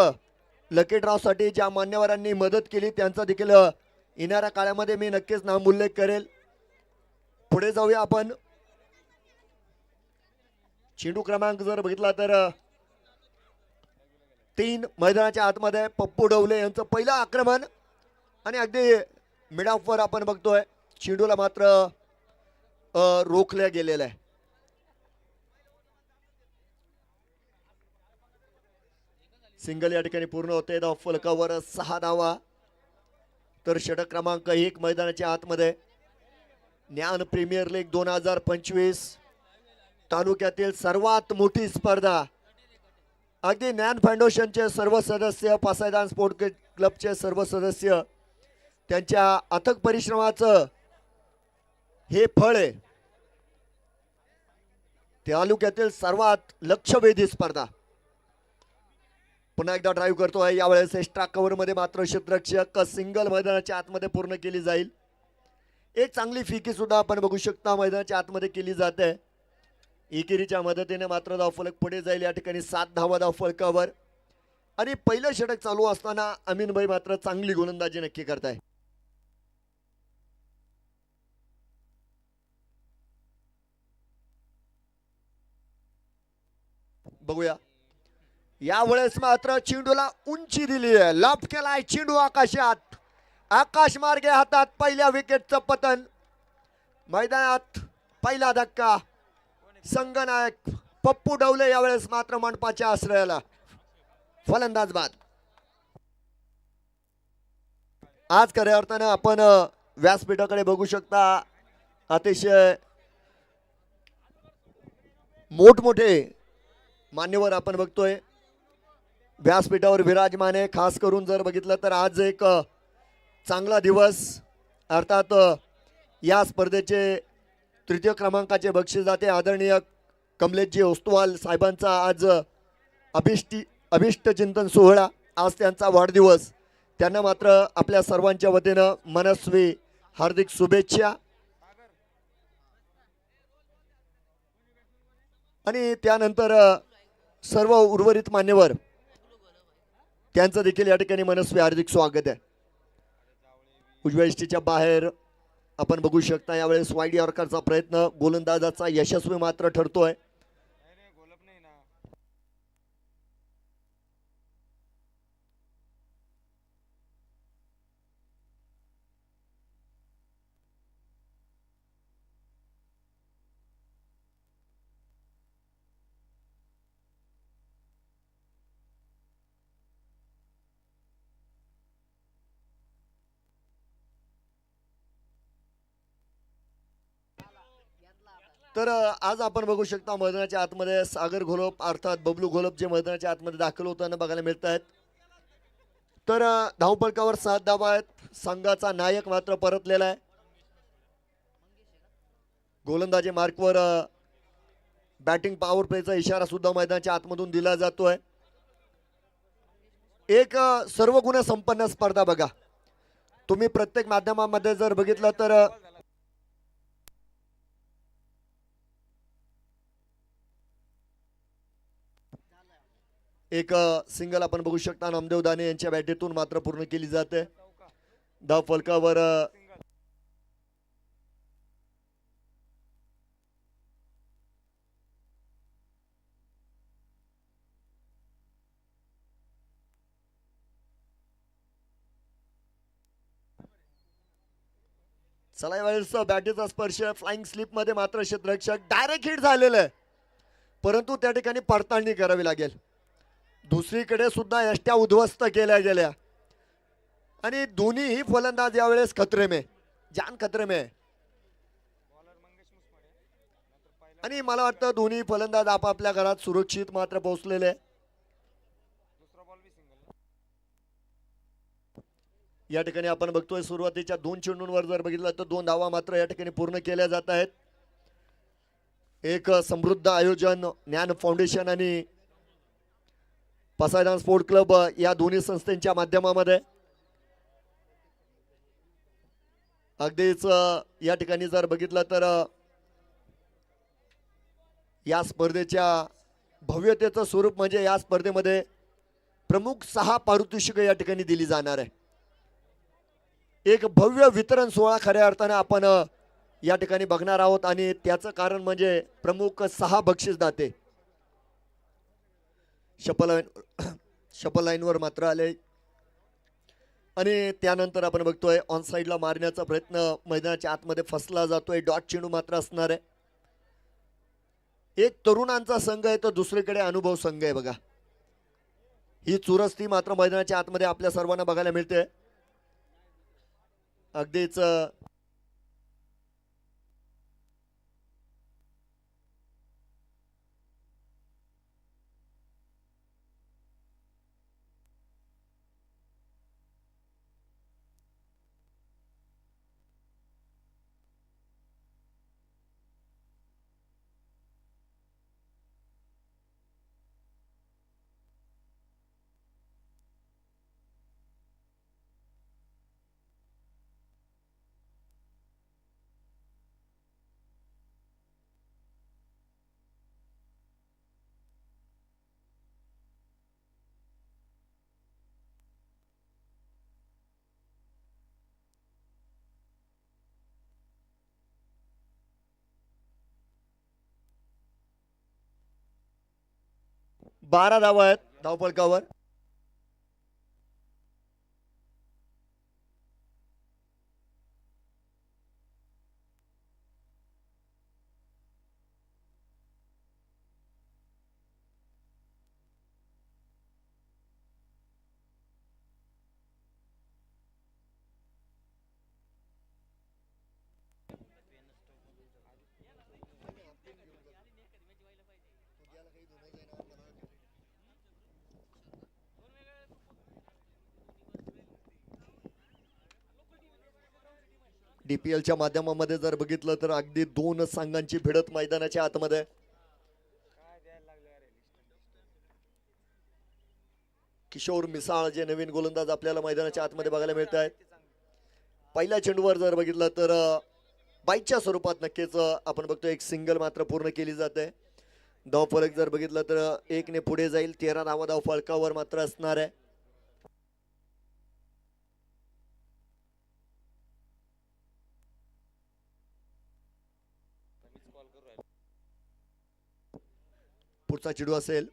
लकी ड्रॉसाठी ज्या मान्यवरांनी मदत केली त्यांचा देखील येणाऱ्या काळामध्ये मी नक्कीच नामोल्लेख करेल. पुढे जाऊया आपण. चेंडू क्रमांक जर बघितला तर 3 मैदानाच्या आतमध्ये पप्पू डवले यांचं पहिलं आक्रमण आणि अगदी मिड ऑफवर आपण बघतोय चेंडूला मात्र रोखल्या गेलेलं आहे. सिंगल या ठिकाणी पूर्ण होते. धाव फलकावर 6 धावा. तर षटक क्रमांक 1 मैदानाच्या आतमध्ये ज्ञान प्रीमियर लीग 2025 तालुक्यातील सर्वात मोठी स्पर्धा. अगदी ज्ञान फाउंडेशनचे सर्व सदस्य, पासायदान स्पोर्ट क्लबचे सर्व सदस्य, त्यांच्या अथक परिश्रमाचं हे फळ आहे. तालुक्यातील सर्वात लक्षवेधी स्पर्धा. पुन्हा एकदा ड्राईव्ह करतोय. यावेळेस एक्स्ट्रा कव्हर मध्ये मात्र क्षेत्ररक्षक सिंगल मैदानाच्या आतमध्ये पूर्ण केली जाईल. एक चांगली फिकी सुद्धा आपण बघू शकता मैदानाच्या आतमध्ये केली जाते. एकेरीच्या मदतीने मात्र धावफलक पुढे जाईल. या ठिकाणी 7 धावा धावफलकावर आणि पहिलं षटक चालू असताना अमीनभाई मात्र चांगली गोलंदाजी नक्की करताय. बघूया यावेळेस मात्र चेंडूला उंची दिली आहे. लॉफ्ट केलाय चेंडू आकाशात. आकाश मार्गे हातात पहिल्या विकेटचं पतन. मैदानात पहिला धक्का. संगनायक पप्पू डवले यावेळेस मात्र मंडपाच्या आश्रयाला. फलंदाज बाद. आज खऱ्या अर्थानं आपण व्यासपीठाकडे बघू शकता. अतिशय मोठमोठे मान्यवर आपण बघतोय व्यासपीठावर विराजमान आहे. खास करून जर बघितलं तर आज एक चांगला दिवस. अर्थात या स्पर्धेचे तृतीय क्रमांकाचे बक्षीस जाते आदरणीय कमलेशजी ओस्तवाल साहेबांचा आज अभिष्ट चिंतन सोहळा. आज त्यांचा वाढदिवस. त्यांना मात्र आपल्या सर्वांच्या वतीनं मनस्वी हार्दिक शुभेच्छा. आणि त्यानंतर सर्व उर्वरित मान्यवर त्यांचं देखील या ठिकाणी मनस्वी हार्दिक स्वागत आहे. उजव्या इष्टीच्या बाहेर आपण बघू शकता यावेळेस वाईड यॉर्करचा प्रयत्न गोलंदाजाचा यशस्वी मात्र ठरतोय. तर आज आपण बघू शकता मैदानाच्या आतमध्ये सागर घोलप अर्थात बबलू घोलप जे मैदानाच्या आतमध्ये दाखल होताना बघायला मिळत आहेत. तर धावफलकावर 7 धावा आहेत. संघाचा नायक मात्र परतलेला आहे. गोलंदाजी मार्कवर बॅटिंग पॉवर प्लेचा इशारा सुद्धा मैदानाच्या आतमधून दिला जातोय. एक सर्व गुण संपन्न स्पर्धा बघा. तुम्ही प्रत्येक माध्यमामध्ये जर बघितलं तर एक सिंगल आपण बघू शकता नामदेव दाने यांच्या बॅटीतून मात्र पूर्ण केली जाते. धाव फलकावर चला यावेळेस बॅटीचा स्पर्श फ्लाइंग स्लिप मध्ये मात्र क्षेत्ररक्षक डायरेक्ट हिट झालेलं आहे. परंतु त्या ठिकाणी पडताळणी करावी लागेल. दुसरीकडे सुद्धा यष्ट्या उद्ध्वस्त केल्या गेल्या आणि दोन्हीही फलंदाज यावेळेस खतरे में जान खतरे में. आणि मला वाटतं दोन्ही फलंदाज आपापल्या घरात सुरक्षित मात्र पोहोचलेले. या ठिकाणी आपण बघतोय सुरुवातीच्या 2 चेंडूंवर जर बघितलं तर 2 धावा मात्र या ठिकाणी पूर्ण केल्या जात आहेत. एक समृद्ध आयोजन ज्ञान फाउंडेशन आणि पसायदान स्पोर्ट क्लब या दोन्ही संस्थांच्या माध्यमामध्ये अगदीच या ठिकाणी जर बघितलं तर या स्पर्धेच्या भव्यतेचं स्वरूप म्हणजे या स्पर्धेमध्ये प्रमुख 6 पारितोषिके या ठिकाणी दिली जाणार आहे. एक भव्य वितरण सोहळा खऱ्या अर्थाने आपण या ठिकाणी बघणार आहोत आणि त्याचं कारण म्हणजे प्रमुख 6 बक्षीसदाते शपल लाईनवर मात्र आले. आणि त्यानंतर आपण बघतोय ऑन साईडला मारण्याचा प्रयत्न मैदानाच्या आतमध्ये फसला जातोय. डॉट चेंडू मात्र असणार आहे. एक तरुणांचा संघ आहे तर दुसरीकडे अनुभव संघ आहे बघा. ही चुरस्ती मात्र मैदानाच्या आतमध्ये आपल्या सर्वांना बघायला मिळते. अगदीच 12 धावा आहेत धावफलकावर. डीपीएलच्या माध्यमामध्ये जर बघितलं तर अगदी दोन संघांची भिडत मैदानाच्या आतमध्ये. किशोर मिसाळ जे नवीन गोलंदाज आपल्याला मैदानाच्या आतमध्ये बघायला मिळत आहेत. पहिल्या चेंडूवर जर बघितलं तर बाईकच्या स्वरूपात नक्कीच आपण बघतो एक सिंगल मात्र पूर्ण केली जाते. धावफलक जर बघितलं तर 1 ने पुढे जाईल. 13 धावा धावफलकावर मात्र असणार आहे. पुढचा चेंडू असेल.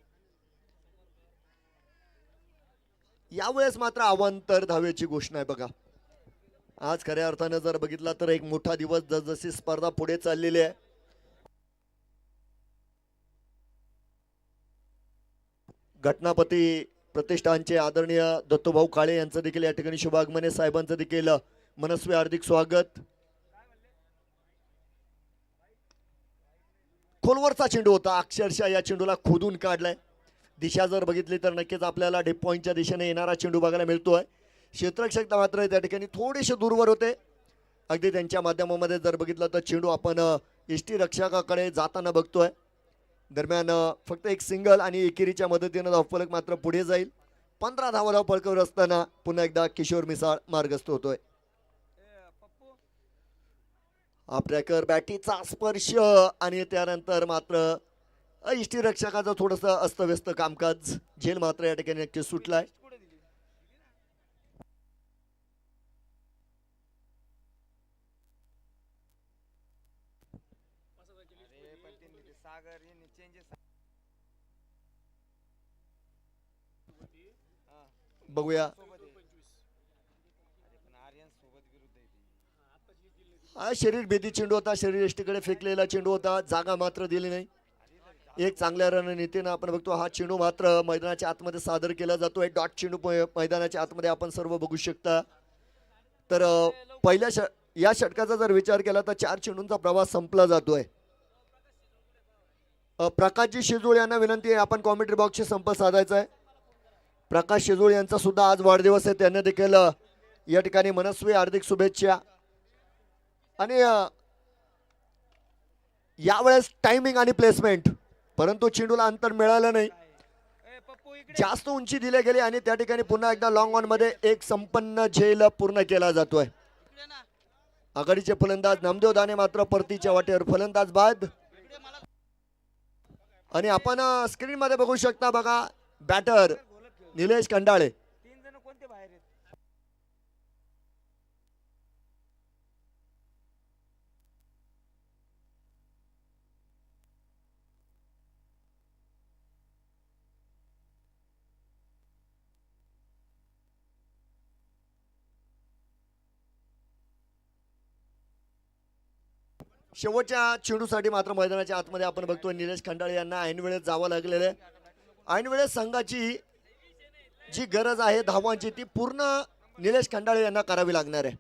यावेळेस मात्र अवांतर धावेची घोषणा आहे बघा. आज खऱ्या अर्थानं जर बघितला तर एक मोठा दिवस जसजशी स्पर्धा पुढे चाललेली आहे. घटनापती प्रतिष्ठानचे आदरणीय दत्तूभाऊ काळे यांचं देखील या ठिकाणी शुभागमने साहेबांचं देखील मनस्वी हार्दिक स्वागत. खोलवरचा चेंडू होता. अक्षरशः या चेंडूला खोदून काढलाय. दिशा जर बघितली तर नक्कीच आपल्याला डीप पॉईंटच्या दिशेने येणारा चेंडू बघायला मिळतोय. क्षेत्ररक्षक मात्र त्या ठिकाणी थोडेसे दूरवर होते. अगदी त्यांच्या माध्यमामध्ये जर बघितलं तर चेंडू आपण इष्टी रक्षकाकडे जाताना बघतोय. दरम्यान फक्त एक सिंगल आणि एकेरीच्या मदतीने धावफलक मात्र पुढे जाईल. 15 धावा धावफलकावर असताना पुन्हा एकदा किशोर मिसाळ मार्गस्थ होतोय. आपल्याकर बॅटीचा स्पर्श आणि त्यानंतर मात्र इष्टी रक्षकाचं थोडस अस्तव्यस्त कामकाज. झेल मात्र या ठिकाणी नक्की सुटलाय. बघूया हा शरीर भेदी चेंडू होता. शरीर यष्टीकडे फेकलेला चेंडू होता. जागा मात्र दिली नाही. एक चांगल्या रणनीतीनं आपण बघतो हा चेंडू मात्र मैदानाच्या आतमध्ये सादर केला जातोय. डॉट चेंडू मैदानाच्या आतमध्ये आपण सर्व बघू शकता. तर पहिल्या या षटकाचा जर विचार केला तर 4 चेंडूंचा प्रवास संपला जातोय. प्रकाशजी शेजूळ यांना विनंती आहे आपण कॉमेंट्री बॉक्सशी संपर्क साधायचा आहे. प्रकाश शेजूळ यांचा सुद्धा आज वाढदिवस आहे. त्यांना देखील या ठिकाणी मनस्वी हार्दिक शुभेच्छा. आणि यावेळेस टायमिंग आणि प्लेसमेंट परंतु चेंडूला अंतर मिळालं नाही. जास्त उंची दिली गेली आणि त्या ठिकाणी पुन्हा एकदा लॉंग ऑन मध्ये एक संपन्न झेल पूर्ण केला जातोय. आघाडीचे फलंदाज नामदेव दाने मात्र परतीच्या वाटेवर फलंदाज बाद. आणि आपण स्क्रीन मध्ये बघू शकता बघा बॅटर निलेश खंडाळे. शेवटच्या चेंडूसाठी मात्र मैदानाच्या आतमध्ये आपण बघतोय निलेश खंडाळे यांना ऐन वेळेत जावं लागलेलं आहे. ऐन वेळेत संघाची जी गरज आहे धावांची ती पूर्ण निलेश खंडाळे यांना करावी लागणार आहे.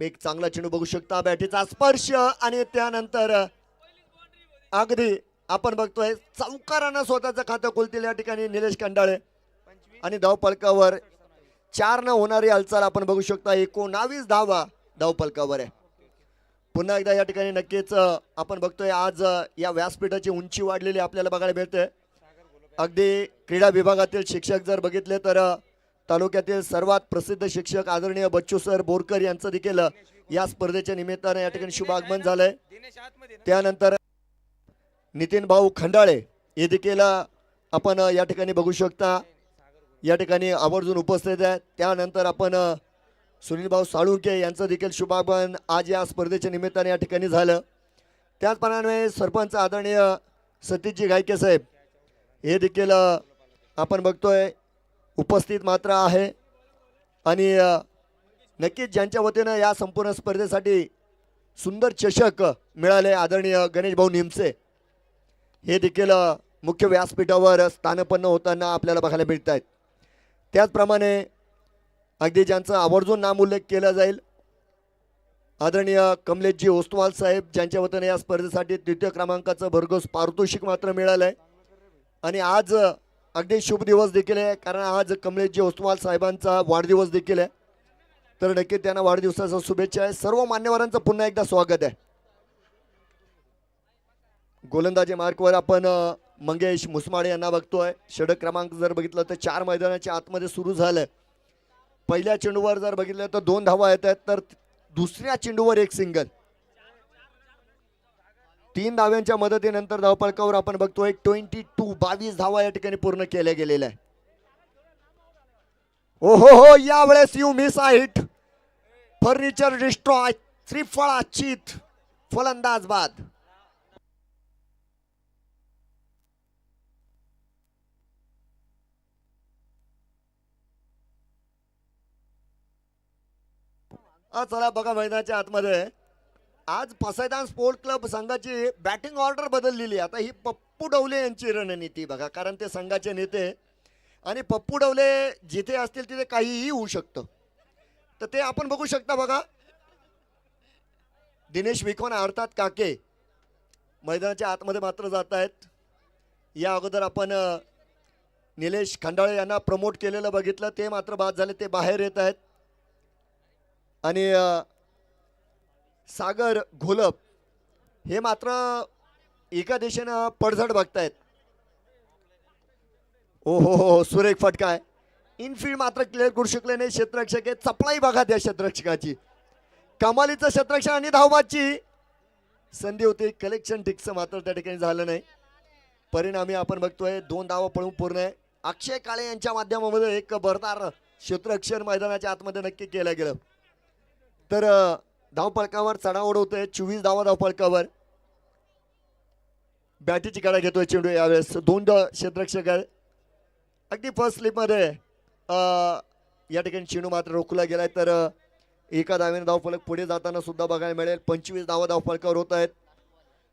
एक चांगला चेंडू बघू शकता. बॅटीचा स्पर्श आणि त्यानंतर अगदी आपण बघतोय चौकारानं स्वतःचं खातं खोलतील या ठिकाणी निलेश खंडाळे. आणि धावफलकावर 4 न होणारी हालचाल आपण बघू शकता. 19 धावा धावफलकावर आहे. पुन्हा एकदा या ठिकाणी नक्कीच आपण बघतोय आज या व्यासपीठाची उंची वाढलेली आपल्याला बघायला मिळते. अगदी क्रीडा विभागातील शिक्षक जर बघितले तर तालुक्यातील सर्वात प्रसिद्ध शिक्षक आदरणीय बच्चू सर बोरकर यांचं देखील या स्पर्धेच्या निमित्ताने या ठिकाणी शुभ आगमन झालंय. त्यानंतर नितीन भाऊ खंडाळे हे देखील आपण या ठिकाणी बघू शकता या ठिकाणी आवर्जून उपस्थित आहेत. त्यानंतर आपण सुनील भाऊ साळुंके यांचं देखील शुभागमन आज या स्पर्धेच्या निमित्ताने या ठिकाणी झालं. त्याचप्रमाणे सरपंच आदरणीय सतीशजी गायके साहेब हे देखील आपण बघतोय उपस्थित मात्र आहे आणि नक्कीच ज्यांच्या वतीनं या संपूर्ण स्पर्धेसाठी सुंदर चषक मिळाले आदरणीय गणेश भाऊ निमसे हे देखील मुख्य व्यासपीठावर स्थानपन्न होताना आपल्याला बघायला मिळत आहेत. त्याचप्रमाणे अगदी ज्यांचं आवर्जून नामोल्लेख केला जाईल आदरणीय कमलेशजी ओस्तवाल साहेब ज्यांच्या वतीने या स्पर्धेसाठी तृतीय क्रमांकाचं भरघोस पारितोषिक मात्र मिळालं आहे. आणि आज अगदी शुभ दिवस देखील आहे कारण आज कमलेशजी ओस्तवाल साहेबांचा वाढदिवस देखील आहे. तर नक्की त्यांना वाढदिवसाच्या शुभेच्छा आहे. सर्व मान्यवरांचं पुन्हा एकदा स्वागत आहे. गोलंदाजी मार्कवर आपण मंगेश मुसमाडे यांना बघतोय. षटक क्रमांक जर बघितलं तर 4 मैदानाच्या आतमध्ये सुरू झालंय. पहिल्या चेंडूवर जर बघितलं तर 2 धावा येत आहेत तर दुसऱ्या चेंडूवर 1 सिंगल. 3 धाव्यांच्या मदतीनंतर धावफलकावर आपण बघतोय 22 धावा या ठिकाणी पूर्ण केल्या गेलेल्या आहे. ओहो हो यावेळेस you miss it furniture destroy श्रीफळाचित फलंदाज बाद. चला बघा मैदानाच्या आतमध्ये आज पसायदान स्पोर्ट क्लब संघाची बॅटिंग ऑर्डर बदललेली. आता ही पप्पू डवले यांची रणनीती बघा कारण ते संघाचे नेते आणि पप्पू डवले जिथे असतील तिथे काहीही होऊ शकतं. तर ते आपण बघू शकता बघा. दिनेश विखवाना अर्थात काके मैदानाच्या आतमध्ये मात्र जात आहेत. या अगोदर आपण निलेश खंडाळे यांना प्रमोट केलेलं बघितलं ते मात्र बाद झाले ते बाहेर येत आहेत. आणि सागर घोलप हे मात्र एका दिशेनं पडझड बघतायत. ओ हो सुरेख फटका आहे. इनफील्ड मात्र क्लिअर करू शकले नाही क्षेत्ररक्षक आहे. चपळाई बघा त्या क्षेत्ररक्षकाची कमालीचं क्षेत्ररक्षक आणि धावबाची संधी होती. कलेक्शन टिक्स मात्र त्या ठिकाणी झालं नाही. परिणामी आपण बघतोय 2 धावा पळून पूर्ण आहे. अक्षय काळे यांच्या माध्यमामध्ये एक बरदार क्षेत्ररक्षण मैदानाच्या आतमध्ये नक्की केलं गेलं. तर धावफलकावर चढाव ओढवतोय 24 धावा धावफलकावर. बॅटीची कडा घेतोय चेंडू यावेळेस 2 क्षेत्ररक्षक आहे. अगदी फर्स्ट स्लिपमध्ये या ठिकाणी चेंडू मात्र रोखला गेलाय. तर एका धावेने धावफलक पुढे जाताना सुद्धा बघायला मिळेल. 25 धावा धावफलकावर होत आहेत.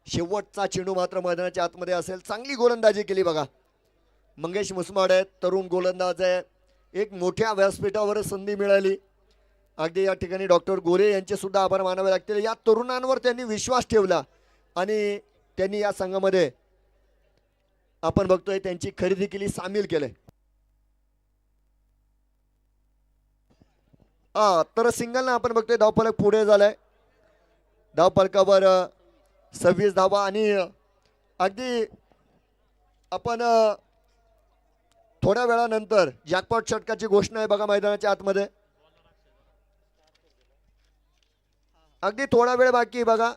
शेवटचा चेंडू मात्र मैदानाच्या आतमध्ये असेल. चांगली गोलंदाजी केली बघा मंगेश मुसमाड आहेत तरुण गोलंदाज आहे. एक मोठ्या व्यासपीठावर संधी मिळाली. अगदी या ठिकाणी डॉक्टर गोरे यांचे सुद्धा आभार मानावे लागतील. या तरुणांवर त्यांनी विश्वास ठेवला आणि त्यांनी या संघामध्ये आपण बघतोय त्यांची खरेदी केली सामील केले. तर सिंगलनं आपण बघतोय धावफलक पुढे झालाय. धावफलकावर 26 धावा आणि अगदी आपण थोड्या वेळानंतर जॅकपॉट षटकाची घोषणा आहे बघा मैदानाच्या आतमध्ये. अगदी थोडा वेळ बाकी बघा.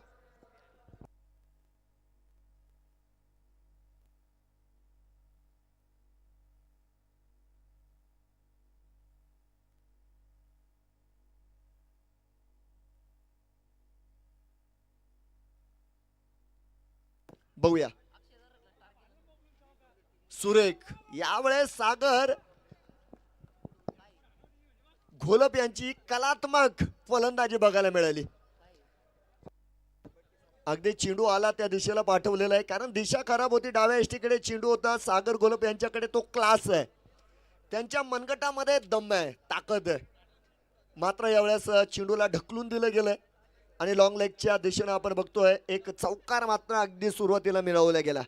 बघूया सुरेख यावेळेस सागर घोलप यांची कलात्मक फलंदाजी बघायला मिळाली. अगदी चेंडू आला त्या दिशेला पाठवलेला आहे कारण दिशा खराब होती. डाव्या एसटीकडे चेंडू होता. सागर घोलप यांच्याकडे तो क्लास आहे. त्यांच्या मनगटामध्ये दम आहे ताकद आहे. मात्र यावेळेस चेंडूला ढकलून दिलं गेलंय आणि लॉंग लेगच्या दिशेनं आपण बघतोय एक चौकार मात्र अगदी सुरुवातीला मिळवला गेला.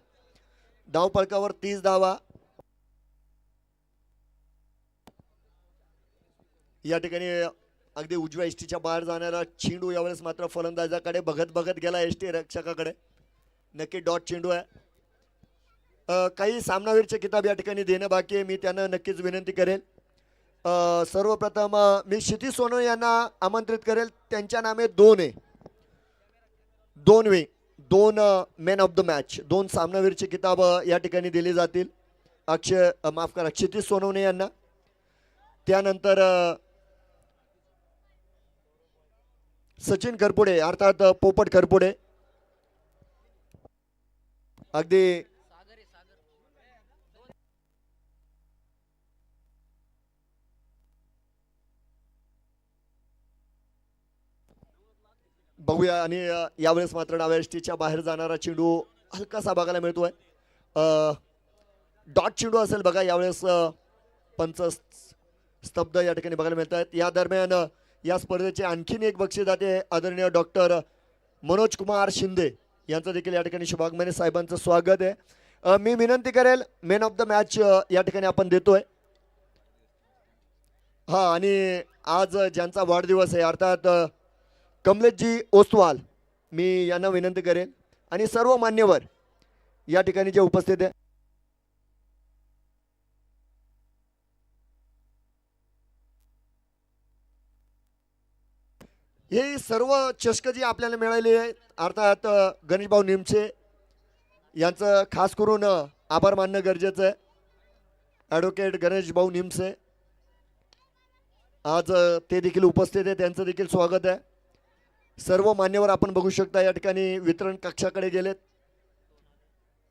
धावफलकावर 30 धावा. या ठिकाणी अगदी उजव्या एसटीच्या बाहेर जाणारा चेंडू यावेळेस मात्र फलंदाजाकडे बघत बघत गेला एसटी रक्षकाकडे. नक्की डॉट चेंडू आहे. काही सामनावीरचे किताब या ठिकाणी देणं बाकी आहे. मी त्यांना नक्कीच विनंती करेल. सर्वप्रथम मी क्षितिज सोनवणे यांना आमंत्रित करेल. त्यांच्या नामे 2 आहे. 2 मॅन ऑफ द मॅच 2 सामनावीरचे किताब या ठिकाणी दिले जातील. माफ करा क्षितिज सोनवणे यांना. त्यानंतर सचिन करपुडे अर्थात पोपट करपुडे अगदी बघूया. आणि यावेळेस मात्र डाव्या यष्टीच्या बाहेर जाणारा चेंडू हलकासा बघायला मिळतोय. डॉट चेंडू असेल बघा यावेळेस. पंच स्तब्ध या ठिकाणी बघायला मिळत आहेत. या दरम्यान या स्पर्धेचे आणखीन एक बक्षीस जाते आदरणीय डॉक्टर मनोज कुमार शिंदे यांचं देखील या ठिकाणी शुभागमने साहेबांचं स्वागत आहे. मी विनंती करेल मॅन ऑफ द मॅच या ठिकाणी आपण देतोय. हा, आणि आज ज्यांचा वाढदिवस आहे अर्थात कमलेशजी ओस्तवाल, मी यांना विनंती करेल आणि सर्व मान्यवर या ठिकाणी जे उपस्थित आहे. हे सर्व चषक जी आपल्याला मिळाली आहे अर्थात गणेशभाऊ निमचे यांचं खास करून आभार मानणं गरजेचं आहे. ॲडव्होकेट गणेशभाऊ निमसे आज ते देखील उपस्थित आहे, त्यांचं देखील स्वागत आहे. सर्व मान्यवर आपण बघू शकता या ठिकाणी वितरण कक्षाकडे गेलेत.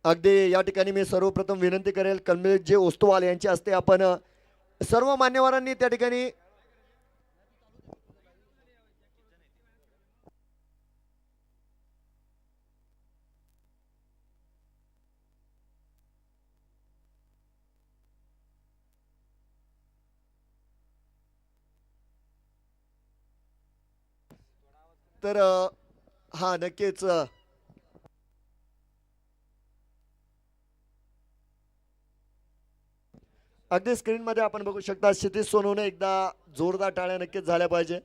अगदी या ठिकाणी मी सर्वप्रथम विनंती करेल कमलेशजी ओस्तवाल यांच्या हस्ते आपण सर्व मान्यवरांनी त्या ठिकाणी तर हा नक्कीच अगदी स्क्रीनमध्ये आपण बघू शकता क्षितिज सोनवणे एकदा जोरदार टाळ्या नक्कीच झाल्या पाहिजे.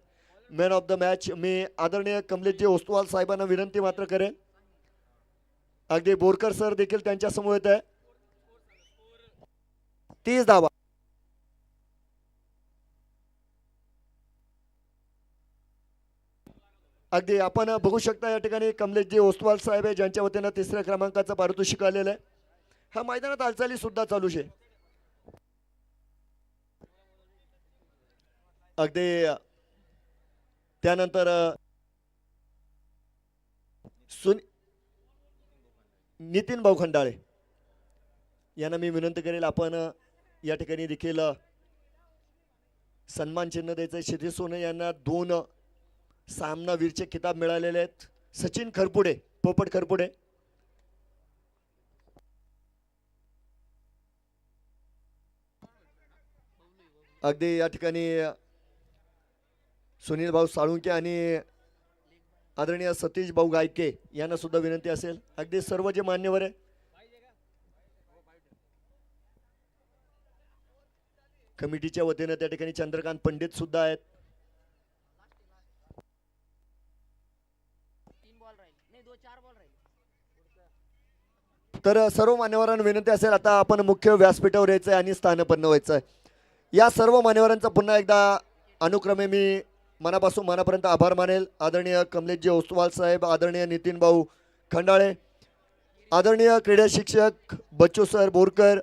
मॅन ऑफ द मॅच मी आदरणीय कमलेशजी ओस्तवाल साहेबांना विनंती मात्र करेन. अगदी बोरकर सर देखील त्यांच्या समोर येत आहे. 30 धावा. अगदी आपण बघू शकता या ठिकाणी कमलेशजी ओस्तवाल साहेब आहे ज्यांच्या वतीनं 3ऱ्या क्रमांकाचं पारितोषिक आलेलं आहे. हा मैदानात हालचाली सुद्धा चालूच आहे. अगदी त्यानंतर नितीन भाऊ खंडाळे यांना मी विनंती करेल आपण या ठिकाणी देखील सन्मान चिन्ह द्यायचं. क्षितिज सोने यांना 2 सामनावीरचे किताब मिळालेले आहेत. सचिन खरपुडे, पोपट खरपुडे अगदी या ठिकाणी सुनील भाऊ साळुंके आणि आदरणीय सतीश भाऊ गायके यांना सुद्धा विनंती असेल. अगदी सर्व जे मान्यवर आहे कमिटीच्या वतीनं त्या ठिकाणी चंद्रकांत पंडित सुद्धा आहेत. तर सर्व मान्यवरांना विनंती असेल आता आपण मुख्य व्यासपीठावर यायचं आहे आणि स्थानपन्न व्हायचं आहे. या सर्व मान्यवरांचा पुन्हा एकदा अनुक्रमे मी मनापासून मनापर्यंत आभार मानेल. आदरणीय कमलेशजी ओस्तवाल साहेब, आदरणीय नितीन भाऊ खंडाळे, आदरणीय क्रीडा शिक्षक बच्चू सर बोरकर,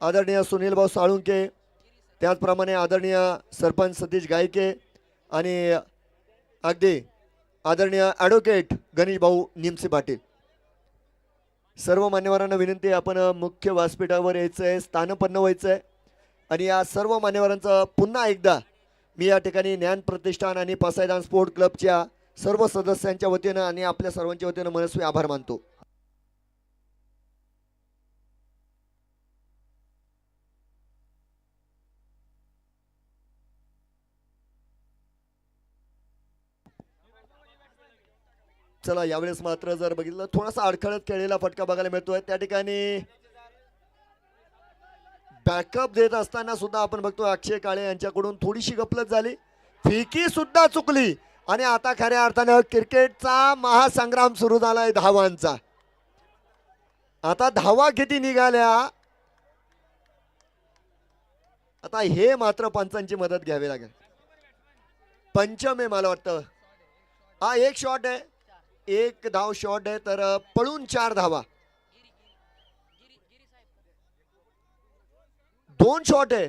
आदरणीय सुनील भाऊ साळुंके, त्याचप्रमाणे आदरणीय सरपंच सतीश गायके आणि अगदी आदरणीय ॲडव्होकेट गणेश भाऊ निमसे पाटील. सर्व मान्यवरांना विनंती आहे आपण मुख्य व्यासपीठावर यायचं आहे, स्थानपन्न व्हायचं आहे. आणि या सर्व मान्यवरांचं पुन्हा एकदा मी या ठिकाणी ज्ञान प्रतिष्ठान आणि पसायदान स्पोर्ट क्लबच्या सर्व सदस्यांच्या वतीनं आणि आपल्या सर्वांच्या वतीनं मनस्वी आभार मानतो. चला यावेळेस मात्र जर बघितलं थोडासा अडखळत खेळलेला फटका बघायला मिळतोय. त्या ठिकाणी बॅकअप देत असताना सुद्धा आपण बघतो अक्षय काळे यांच्याकडून थोडीशी गफलत झाली, फिकी सुद्धा चुकली आणि आता खऱ्या अर्थानं क्रिकेटचा महासंग्राम सुरू झालाय धावांचा. आता धावा किती निघाल्या आता हे मात्र पंचांची मदत घ्यावी लागेल. पंचम आहे मला वाटतं. हा एक शॉट आहे, एक धाव शॉट आहे तर पळून 4 धावा. 2 शॉट आहे,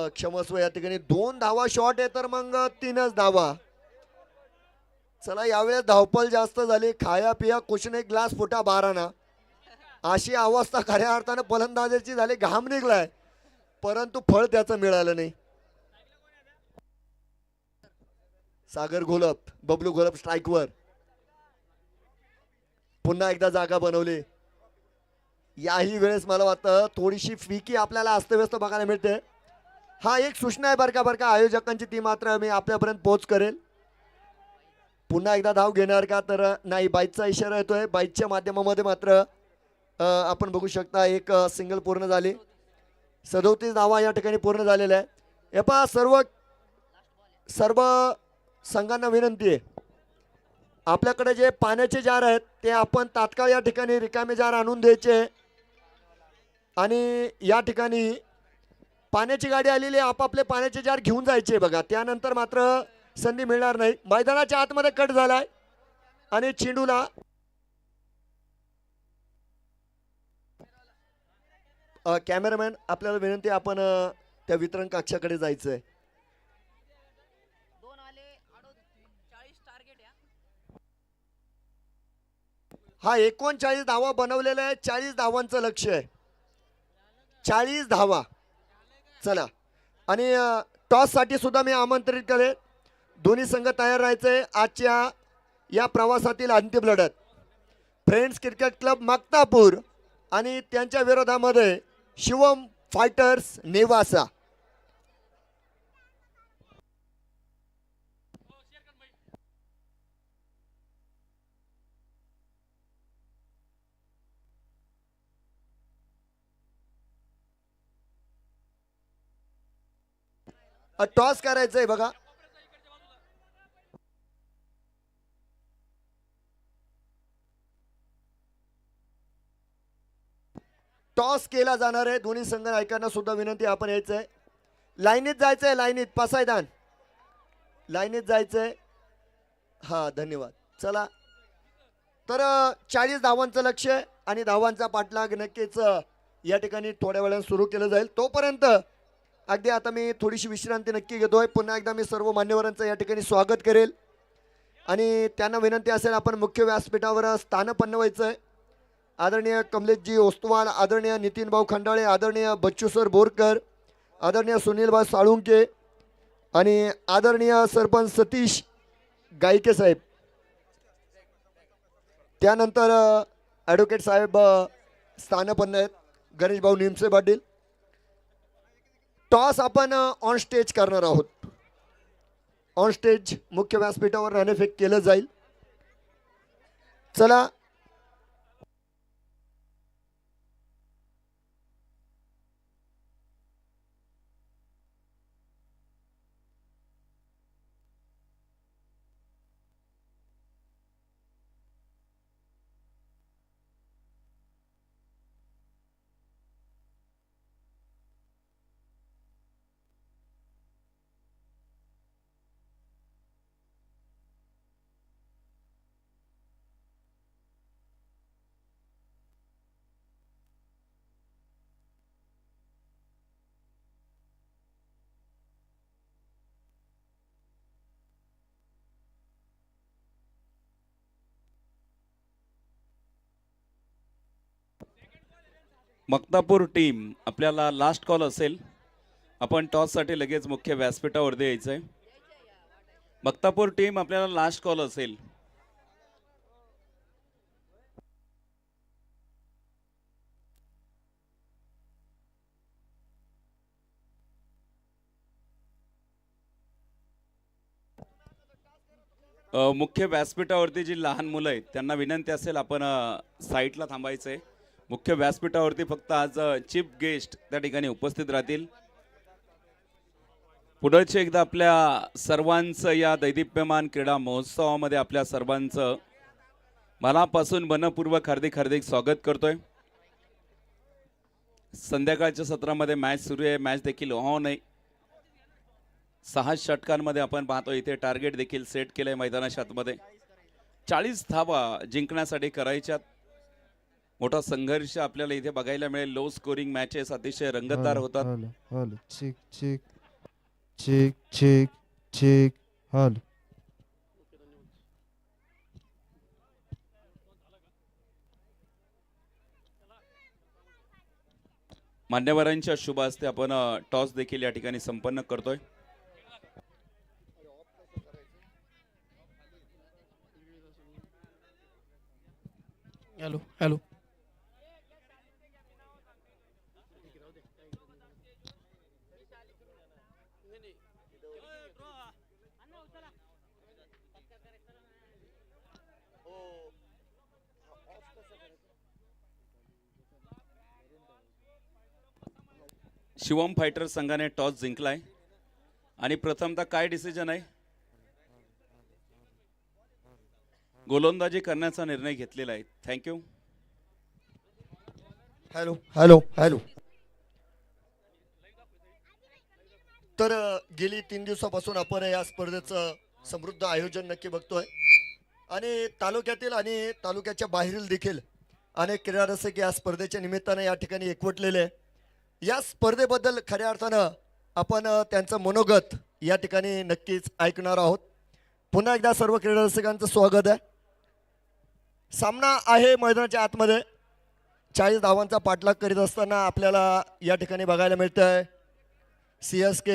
क्षमस्व या ठिकाणी 2 धावा शॉट आहे तर मग 3च धावा. चला यावेळेस धावपळ जास्त झाली, खाया पिया कुछ नाही ग्लास फुटा 12 ना अशी अवस्था खऱ्या अर्थानं फलंदाजाची झाली. घाम निघलाय परंतु फळ त्याचं मिळालं नाही. सागर घोलप, बबलू घोलप स्ट्राईकवर. पुन्हा एकदा जागा बनवली. याही वेळेस मला वाटतं थोडीशी फिकी आपल्याला अस्तव्यस्त बघायला मिळते. हा एक सूचना आहे बरं का आयोजकांची, ती मात्र मी आपल्यापर्यंत पोहोच करेल. पुन्हा एकदा धाव घेणार का, तर नाही. बाईकचा इशारा येतोय. बाईकच्या माध्यमामध्ये मात्र आपण बघू शकता एक सिंगल पूर्ण झाली. 37 धावा या ठिकाणी पूर्ण झालेल्या आहे. हे पहा, सर्व संघांना विनंती आहे, आपल्याकडे जे पाण्याचे जार आहेत ते आपण तात्काळ या ठिकाणी रिकामे जार आणून द्यायचे. आणि या ठिकाणी पाण्याची गाडी आलेली आहे, आपापले पाण्याचे जार घेऊन जायचे बघा. त्यानंतर मात्र संधी मिळणार नाही. मैदानाच्या आतमध्ये कट झालाय आणि चेंडूला कॅमेरामॅन आपल्याला विनंती, आपण त्या वितरण कक्षाकडे जायचंय. हा 39 धावा बनवलेला आहे. 40 धावांचं लक्ष आहे. 40 धावा. चला, आणि टॉस साठी सुद्धा मी आमंत्रित करेन. दोन्ही संघ तयार राहायचे. आजच्या या प्रवासातील अंतिम लढत फ्रेंड्स क्रिकेट क्लब मक्तापूर आणि त्यांच्या विरोधामध्ये शिवम फायटर्स नेवासा. टॉस करायचंय बघा. टॉस केला जाणार आहे. दोन्ही संघ नायकांना सुद्धा विनंती, आपण यायचंय. लाईनीत जायचंय. लाईनीत पासायदान लाईनीत जायचंय. हा, धन्यवाद. चला, तर 40 धावांचं लक्ष आहे आणि धावांचा पाठलाग नक्कीच या ठिकाणी थोड्या वेळाने सुरू केलं जाईल. तोपर्यंत अगदी आता मी थोडीशी विश्रांती नक्की घेतोय. पुन्हा एकदा मी सर्व मान्यवरांचं या ठिकाणी स्वागत करेल आणि त्यांना विनंती असेल, आपण मुख्य व्यासपीठावर स्थान पन्नवायचं आहे. आदरणीय कमलेशजी ओस्तवाल, आदरणीय नितीन भाऊ खंडाळे, आदरणीय बच्चू सर बोरकर, आदरणीय सुनीलभाई साळुंके आणि आदरणीय सरपंच सतीश गायके साहेब. त्यानंतर ॲडव्होकेट साहेब स्थानपन्न आहेत, गणेश भाऊ निमसे पाटील. टॉस आपण ऑन स्टेज करणार आहोत. ऑन स्टेज मुख्य व्यासपीठावर नाणेफेक केलं जाईल. चला, मक्तापूर टीम, आपल्याला लास्ट कॉल असेल. आपण टॉससाठी लगेच मुख्य व्यासपीठावरती यायचं आहे. मक्तापूर टीम, आपल्याला लास्ट कॉल असेल. मुख्य व्यासपीठावरती जी लहान मुलं आहेत त्यांना विनंती असेल, आपण साईटला थांबायचं आहे. मुख्य व्यासपीठावरती फक्त आज चीफ गेस्ट त्या ठिकाणी उपस्थित राहतील. पुढचे एकदा आपल्या सर्वांचं या दैदिप्यमान क्रीडा महोत्सवामध्ये आपल्या सर्वांचं मनापासून मनपूर्वक हार्दिक हार्दिक स्वागत करतोय. संध्याकाळच्या सत्रामध्ये मॅच सुरू आहे. मॅच देखील ऑन आहे. 6 षटकांमध्ये आपण पाहतो इथे टार्गेट देखील सेट केलंय मैदानाच्या आतमध्ये. 40 धावा जिंकण्यासाठी करायच्यात. मोठा संघर्ष आपल्याला इथे बघायला मिळेल. लो स्कोरिंग मॅचेस अतिशय रंगतदार होतात. Check check check check check hello. मान्यवरांच्या शुभ हस्ते आपण टॉस देखील या ठिकाणी संपन्न करतोय. Hello hello. शिवम फायटर संघाने टॉस जिंकलाय आणि प्रथमतः काय डिसिजन आहे? गोलंदाजी करण्याचा निर्णय घेतलेला आहे. थँक्यू. Hello hello hello. तर गेली 3 दिवसापासून आपण या स्पर्धेचं समृद्ध आयोजन नक्की बघतोय आणि तालुक्यातील आणि तालुक्याच्या बाहेरील देखील अनेक क्रीडा रसिक या स्पर्धेच्या निमित्ताने या ठिकाणी एकवटलेले आहे. या स्पर्धेबद्दल खऱ्या अर्थानं आपण त्यांचं मनोगत या ठिकाणी नक्कीच ऐकणार आहोत. पुन्हा एकदा सर्व क्रीडा रसिकांचं स्वागत आहे. सामना आहे मैदानाच्या आतमध्ये. 40 धावांचा पाठलाग करीत असताना आपल्याला या ठिकाणी बघायला मिळत आहे CSK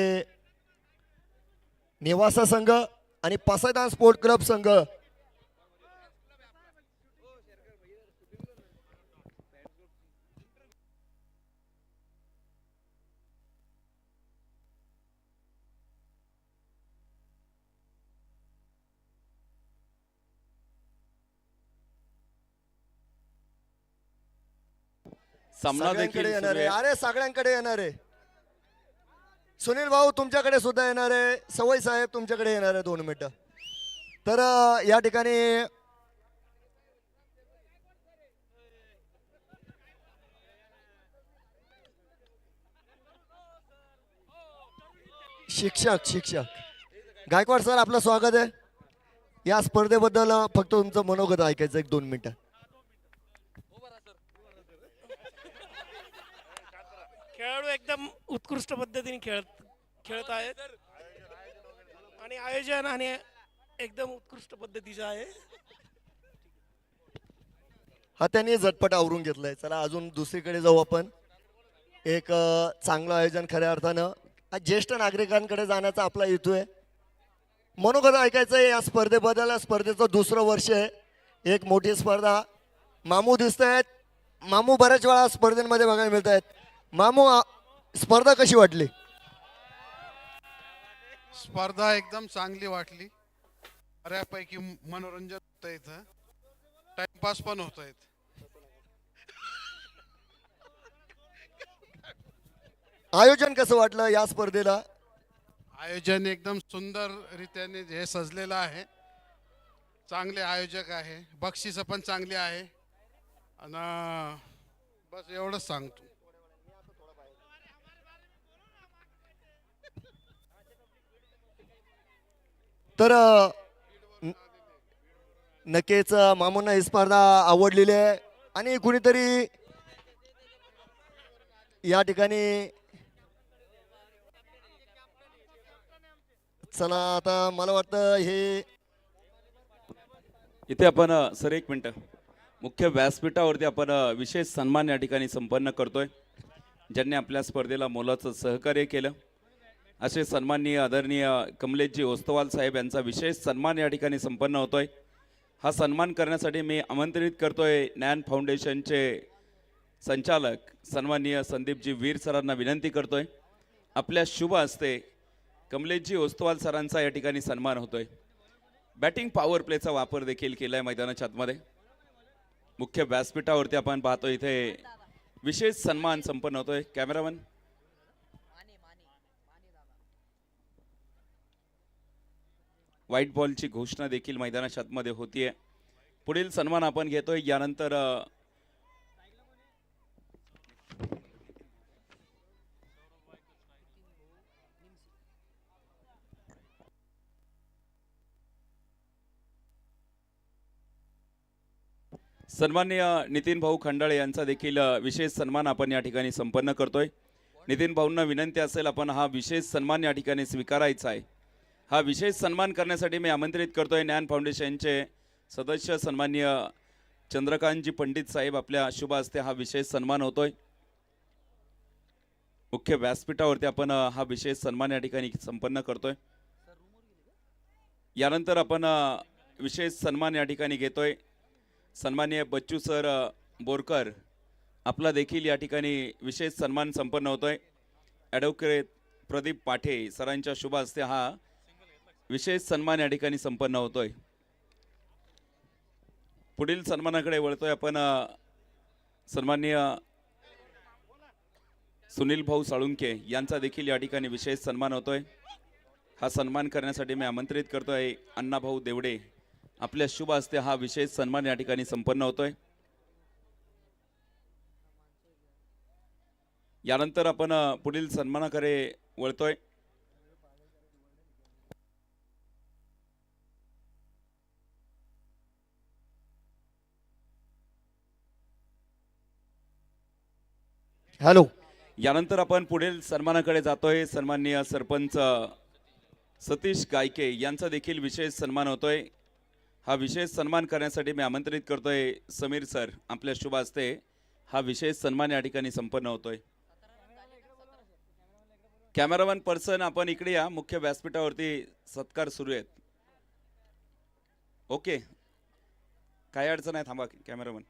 निवासा संघ आणि पासायदान स्पोर्ट क्लब संघ सामना देखील सगळ्यांकडे येणार सुरू आहे. आहे. अरे सगळ्यांकडे येणार आहे. सुनील भाऊ तुमच्याकडे सुद्धा येणार आहे. सवय साहेब तुमच्याकडे येणार आहे 2 मिनिटं. तर या ठिकाणी शिक्षक गायकवाड सर आपलं स्वागत आहे. या स्पर्धेबद्दल फक्त तुमचं मनोगत ऐकायचं 1-2 मिनिटं. खेळाडू एकदम उत्कृष्ट पद्धतीने खेळत आहेत आणि आयोजन आणि एकदम उत्कृष्ट पद्धतीचं आहे. हा त्यांनी झटपट आवरून घेतलाय. चला अजून दुसरीकडे जाऊ आपण. एक चांगलं आयोजन खऱ्या अर्थानं ज्येष्ठ नागरिकांकडे जाण्याचा आपला हेतू आहे. मनोगत ऐकायचं आहे या स्पर्धेबद्दल. स्पर्धेचं 2रं वर्ष आहे. एक मोठी स्पर्धा. मामू दिसत आहेत. मामू बऱ्याच वेळा स्पर्धेमध्ये बघायला मिळत आहेत. मामू स्पर्धा कशी वाटली? स्पर्धा एकदम चांगली वाटली. बऱ्यापैकी मनोरंजन होतं इथं. टाइमपास पण होत आहेत. आयोजन कसं वाटलं या स्पर्धेला? आयोजन एकदम सुंदर रीत्याने हे सजलेलं आहे. चांगले आयोजक आहे. बक्षिसं पण चांगली आहे आणि बस एवढंच सांगतो. तर नक्कीच मामूंना ही स्पर्धा आवडलेली आहे आणि कुणीतरी या ठिकाणी चला आता मला वाटतं हे इथे आपण सर 1 मिनिट. मुख्य व्यासपीठावरती आपण विशेष सन्मान या ठिकाणी संपन्न करतोय. ज्यांनी आपल्या स्पर्धेला मोलाचं सहकार्य केलं असे सन्माननीय आदरणीय कमलेशजी ओस्तवाल साहेब यांचा विशेष सन्मान या ठिकाणी संपन्न होतोय. हा सन्मान करण्यासाठी मी आमंत्रित करतोय ज्ञान फाउंडेशनचे संचालक सन्माननीय संदीपजी वीर सरांना विनंती करतोय. आपल्या शुभ हस्ते कमलेशजी ओस्तवाल सरांचा या ठिकाणी सन्मान होतोय. बॅटिंग पॉवर प्लेचा वापर देखील केलाय मैदानाच्या आतमध्ये. मुख्य व्यासपीठावरती आपण पाहतो इथे विशेष सन्मान संपन्न होतोय. कॅमेरामन व्हाईट बॉलची घोषणा देखील मैदानाच्या आतमध्ये होतीये. पुढील सन्मान आपण घेतोय. यानंतर सन्माननीय नितीन भाऊ खंडाळे यांचा देखील विशेष सन्मान आपण या ठिकाणी संपन्न करतोय. नितीन भाऊंना विनंती असेल आपण हा विशेष सन्मान या ठिकाणी स्वीकारायचा आहे. हा विशेष सन्मान करण्यासाठी मी आमंत्रित करतोय ज्ञान फाउंडेशनचे सदस्य सन्माननीय चंद्रकांतजी पंडित साहेब. आपल्या शुभ हस्ते हा विशेष सन्मान होतोय. मुख्य व्यासपीठावरती आपण हा विशेष सन्मान या ठिकाणी संपन्न करतोय. यानंतर आपण विशेष सन्मान या ठिकाणी घेतोय सन्माननीय बच्चू सर बोरकर आपला देखील या ठिकाणी विशेष सन्मान संपन्न होतोय. ॲडव्होकेट प्रदीप पाठे सरांच्या शुभ हस्ते हा विशेष सन्मान या ठिकाणी संपन्न होतोय. पुढील सन्मानाकडे वळतोय आपण. सन्माननीय सुनील भाऊ साळुंके यांचा देखील या ठिकाणी विशेष सन्मान होतोय. हा सन्मान करण्यासाठी मी आमंत्रित करतोय अण्णाभाऊ देवडे. आपल्या शुभ हस्ते हा विशेष सन्मान या ठिकाणी संपन्न होतोय. यानंतर आपण पुढील सन्मानाकडे वळतोय. हॅलो. यानंतर आपण पुढील सन्मानाकडे जातोय. सन्माननीय सरपंच सतीश गायके यांचा देखील विशेष सन्मान होतोय. हा विशेष सन्मान करण्यासाठी मी आमंत्रित करतोय समीर सर. आपल्या शुभ हस्ते हा विशेष सन्मान या ठिकाणी संपन्न होतोय. कॅमेरामॅन पर्सन आपण इकडे या. मुख्य व्यासपीठावरती सत्कार सुरू आहेत. ओके, काय अडचण आहे? थांबा कॅमेरामॅन.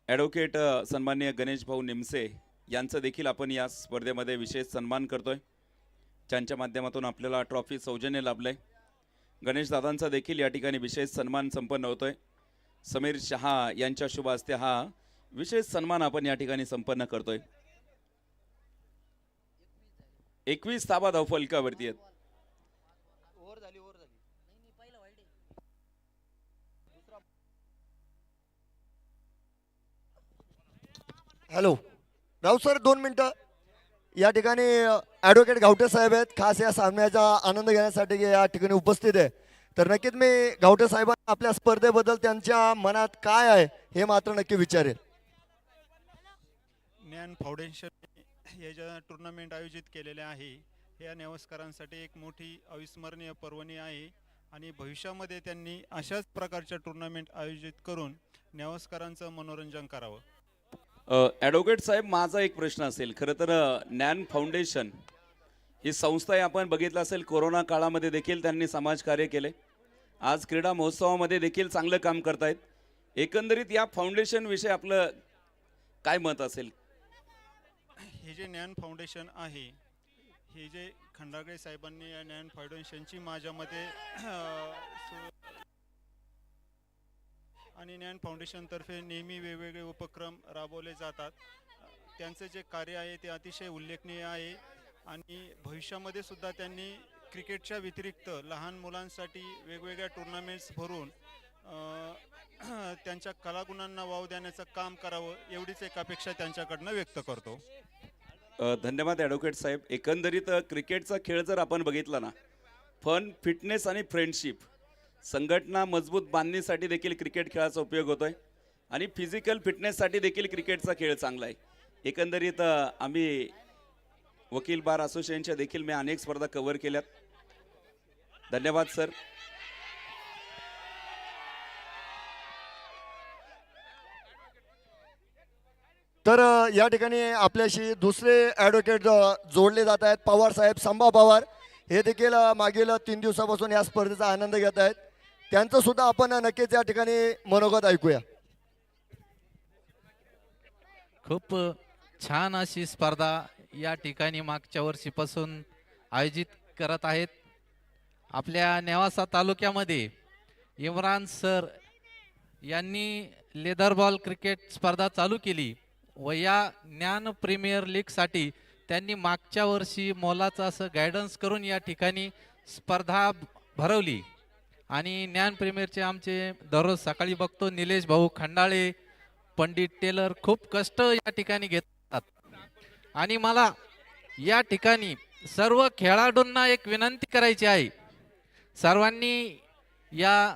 ॲडव्होकेट सन्माननीय गणेश भाऊ निमसे यांचं देखील आपण या स्पर्धेमध्ये विशेष सन्मान करतोय. ज्यांच्या माध्यमातून आपल्याला ट्रॉफी सौजन्य लाभलंय. गणेश दादांचा देखील या ठिकाणी विशेष सन्मान संपन्न होतोय. समीर शहा यांच्या शुभ हस्ते हा विशेष सन्मान आपण या ठिकाणी संपन्न करतोय. 21 ताबा धावफलकावरती आहेत. हॅलो राव सर, 2 मिनटं. या ठिकाणी ॲडव्होकेट गावटे साहेब आहेत. खास या सामन्याचा आनंद घेण्यासाठी या ठिकाणी उपस्थित आहे. तर नक्कीच मी गावटे साहेबांना आपल्या स्पर्धेबद्दल त्यांच्या मनात काय आहे हे मात्र नक्की विचारेल. ज्ञान फाउंडेशन हे ज्या टुर्नामेंट आयोजित केलेले आहे या नेवास्करांसाठी एक मोठी अविस्मरणीय पर्वणी आहे आणि भविष्यामध्ये त्यांनी अशाच प्रकारच्या टुर्नामेंट आयोजित करून नेवास्करांचं मनोरंजन करावं. ॲडव्होकेट साहेब, माझा एक प्रश्न असेल. खरं तर ज्ञान फाउंडेशन ही संस्था आहे, आपण बघितलं असेल कोरोना काळामध्ये देखील त्यांनी समाजकार्य केले. आज क्रीडा महोत्सवामध्ये देखील चांगलं काम करतायत. एकंदरीत या फाउंडेशन विषयी आपलं काय मत असेल? हे जे ज्ञान फाउंडेशन आहे, हे जे खंडागळे साहेबांनी या ज्ञान फाउंडेशनची माझ्या मते आणि ज्ञान फाउंडेशनतर्फे नेहमी वेगवेगळे उपक्रम राबवले जातात. त्यांचे जे कार्य आहे ते अतिशय उल्लेखनीय आहे आणि भविष्यामध्ये सुद्धा त्यांनी क्रिकेटच्या व्यतिरिक्त लहान मुलांसाठी वेगवेगळ्या टुर्नामेंट्स भरून त्यांच्या कलागुणांना वाव देण्याचं काम करावं, एवढीच एक अपेक्षा त्यांच्याकडनं व्यक्त करतो. धन्यवाद ॲडव्होकेट साहेब. एकंदरीत क्रिकेटचा खेळ जर आपण बघितला ना, फन, फिटनेस आणि फ्रेंडशिप, संघटना मजबूत बांधणीसाठी देखील क्रिकेट खेळाचा उपयोग होतोय आणि फिजिकल फिटनेससाठी देखील क्रिकेटचा खेळ चांगला आहे. एकंदरीत आम्ही वकील बार असोसिएशनच्या देखील मी अनेक स्पर्धा कव्हर केल्यात. धन्यवाद सर. तर या ठिकाणी आपल्याशी दुसरे ॲडव्होकेट जोडले जात आहेत. पवार साहेब, संभा पवार, हे देखील मागील 3 दिवसापासून या स्पर्धेचा आनंद घेत आहेत. त्यांचं सुद्धा आपण नक्कीच या ठिकाणी मनोगत ऐकूया. खूप छान अशी स्पर्धा या ठिकाणी मागच्या वर्षीपासून आयोजित करत आहेत. आपल्या नेवासा तालुक्यामध्ये इम्रान सर यांनी लेदर बॉल क्रिकेट स्पर्धा चालू केली व या ज्ञान प्रीमियर लीगसाठी त्यांनी मागच्या वर्षी मोलाचं असं गायडन्स करून या ठिकाणी स्पर्धा भरवली आणि ज्ञान प्रीमियरचे आमचे दररोज सकाळी बघतो निलेश भाऊ खंडाळे, पंडित टेलर खूप कष्ट या ठिकाणी घेतात. आणि मला या ठिकाणी सर्व खेळाडूंना एक विनंती करायची आहे. सर्वांनी या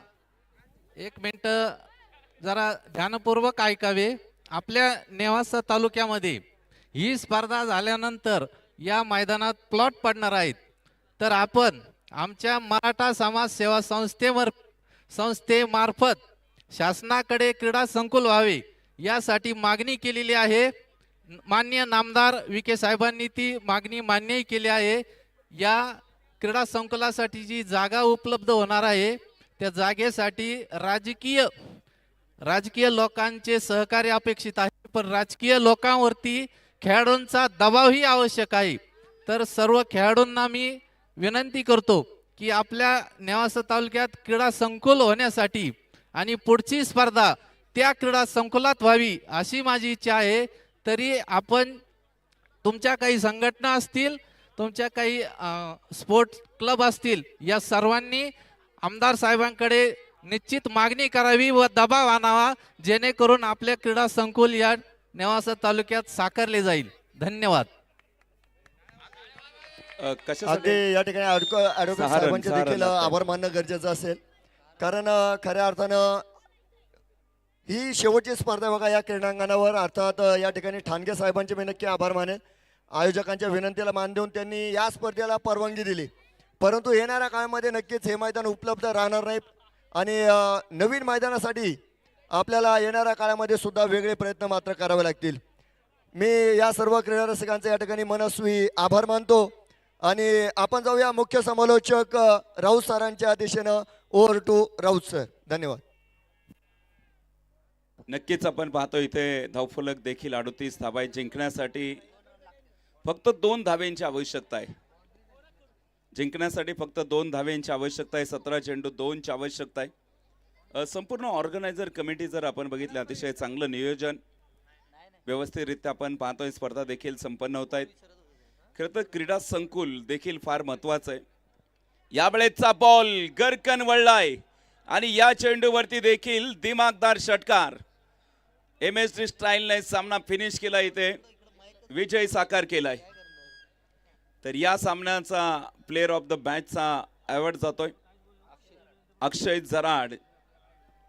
1 मिनिट जरा ध्यानपूर्वक ऐकावे. आपल्या नेवासा तालुक्यामध्ये ही स्पर्धा झाल्यानंतर या मैदानात प्लॉट पडणार आहेत. तर आपण आमच्या मराठा समाज सेवा संस्थेमार्फत शासनाकडे क्रीडा संकुल व्हावे यासाठी मागणी केलेली आहे. माननीय नामदार विखे साहेबांनी ती मागणी मान्यही केली आहे. या क्रीडा संकुलासाठी जी जागा उपलब्ध होणार आहे त्या जागेसाठी राजकीय लोकांचे सहकार्य अपेक्षित आहे, पण राजकीय लोकांवरती खेळाडूंचा दबावही आवश्यक आहे. तर सर्व खेळाडूंना मी विनंती करतो की आपल्या नेवासा तालुक्यात क्रीडा संकुल होण्यासाठी आणि पुढची स्पर्धा त्या क्रीडा संकुलात व्हावी अशी माझी इच्छा आहे. तरी आपण तुमच्या काही संघटना असतील, तुमच्या काही स्पोर्ट्स क्लब असतील, या सर्वांनी आमदार साहेबांकडे निश्चित मागणी करावी व दबाव आणावा, जेणेकरून आपल्या क्रीडा संकुल या नेवासा तालुक्यात साकारले जाईल. धन्यवाद. अगदी या ठिकाणी ॲडव्होकेट साहेबांचे देखील आभार मानणं गरजेचं असेल, कारण खऱ्या अर्थानं ही शेवटची स्पर्धा बघा या क्रीडांगणावर. अर्थात या ठिकाणी ठाणगे साहेबांचे मी नक्की आभार मानेन. आयोजकांच्या विनंतीला मान देऊन त्यांनी या स्पर्धेला परवानगी दिली, परंतु येणाऱ्या काळामध्ये नक्कीच हे मैदान उपलब्ध राहणार नाही आणि नवीन मैदानासाठी आपल्याला येणाऱ्या काळामध्ये सुद्धा वेगळे प्रयत्न मात्र करावे लागतील. मी या सर्व क्रीडा रसिकांचे या ठिकाणी मनस्वी आभार मानतो आणि आपण जाऊया मुख्य समालोचक राऊत सरांच्या दिशेनं. Over to Raut sir. धन्यवाद. नक्कीच आपण पाहतो इथे धावफलक देखील 38 धावा जिंकण्यासाठी फक्त 2 धाव्यांची आवश्यकता आहे. जिंकण्यासाठी फक्त 2 धाव्यांची आवश्यकता आहे. 17 चेंडू 2ची आवश्यकता आहे. संपूर्ण ऑर्गनायझर कमिटी जर आपण बघितलं, अतिशय चांगलं नियोजन, व्यवस्थितरित्या आपण पाहतोय. स्पर्धा देखील संपन्न होत आहेत. खरं तर क्रीडा संकुल देखील फार महत्वाचं आहे. यावेळेचा बॉल गरकन वळलाय आणि या चेंडूवरती देखील दिमागदार षटकार. MSD स्टाईलने सामना फिनिश केला, इथे विजय साकार केलाय. तर या सामन्याचा प्लेअर ऑफ द मॅचचा अवॉर्ड जातोय अक्षय जराड.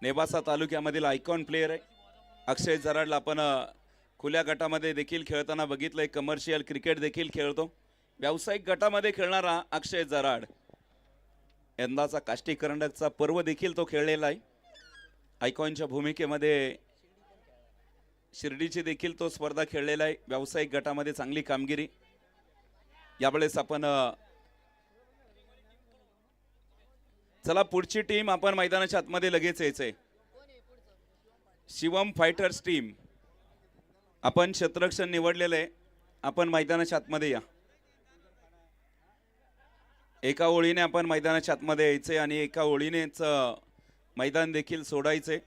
नेवासा तालुक्यामधील आयकॉन प्लेअर आहे अक्षय जराडला. आपण खुल्या गटामध्ये देखील खेळताना बघितलंय, कमर्शियल क्रिकेट देखील खेळतो. व्यावसायिक गटामध्ये खेळणारा अक्षय जराड. यंदाचा काष्टी करंडकचा पर्व देखील तो खेळलेला आहे. आयकॉनच्या भूमिकेमध्ये शिर्डीची देखील तो स्पर्धा खेळलेला आहे. व्यावसायिक गटामध्ये चांगली कामगिरी. यावेळेस आपण चला पुढची टीम आपण मैदानाच्या आतमध्ये लगेच यायचंय. शिवम फायटर्स टीम, आपण क्षेत्ररक्षण निवडलेलं आहे. आपण मैदानाच्या आतमध्ये या. एका ओळीने आपण मैदानाच्या आतमध्ये यायचंय आणि एका ओळीनेच मैदान देखील सोडायचंय.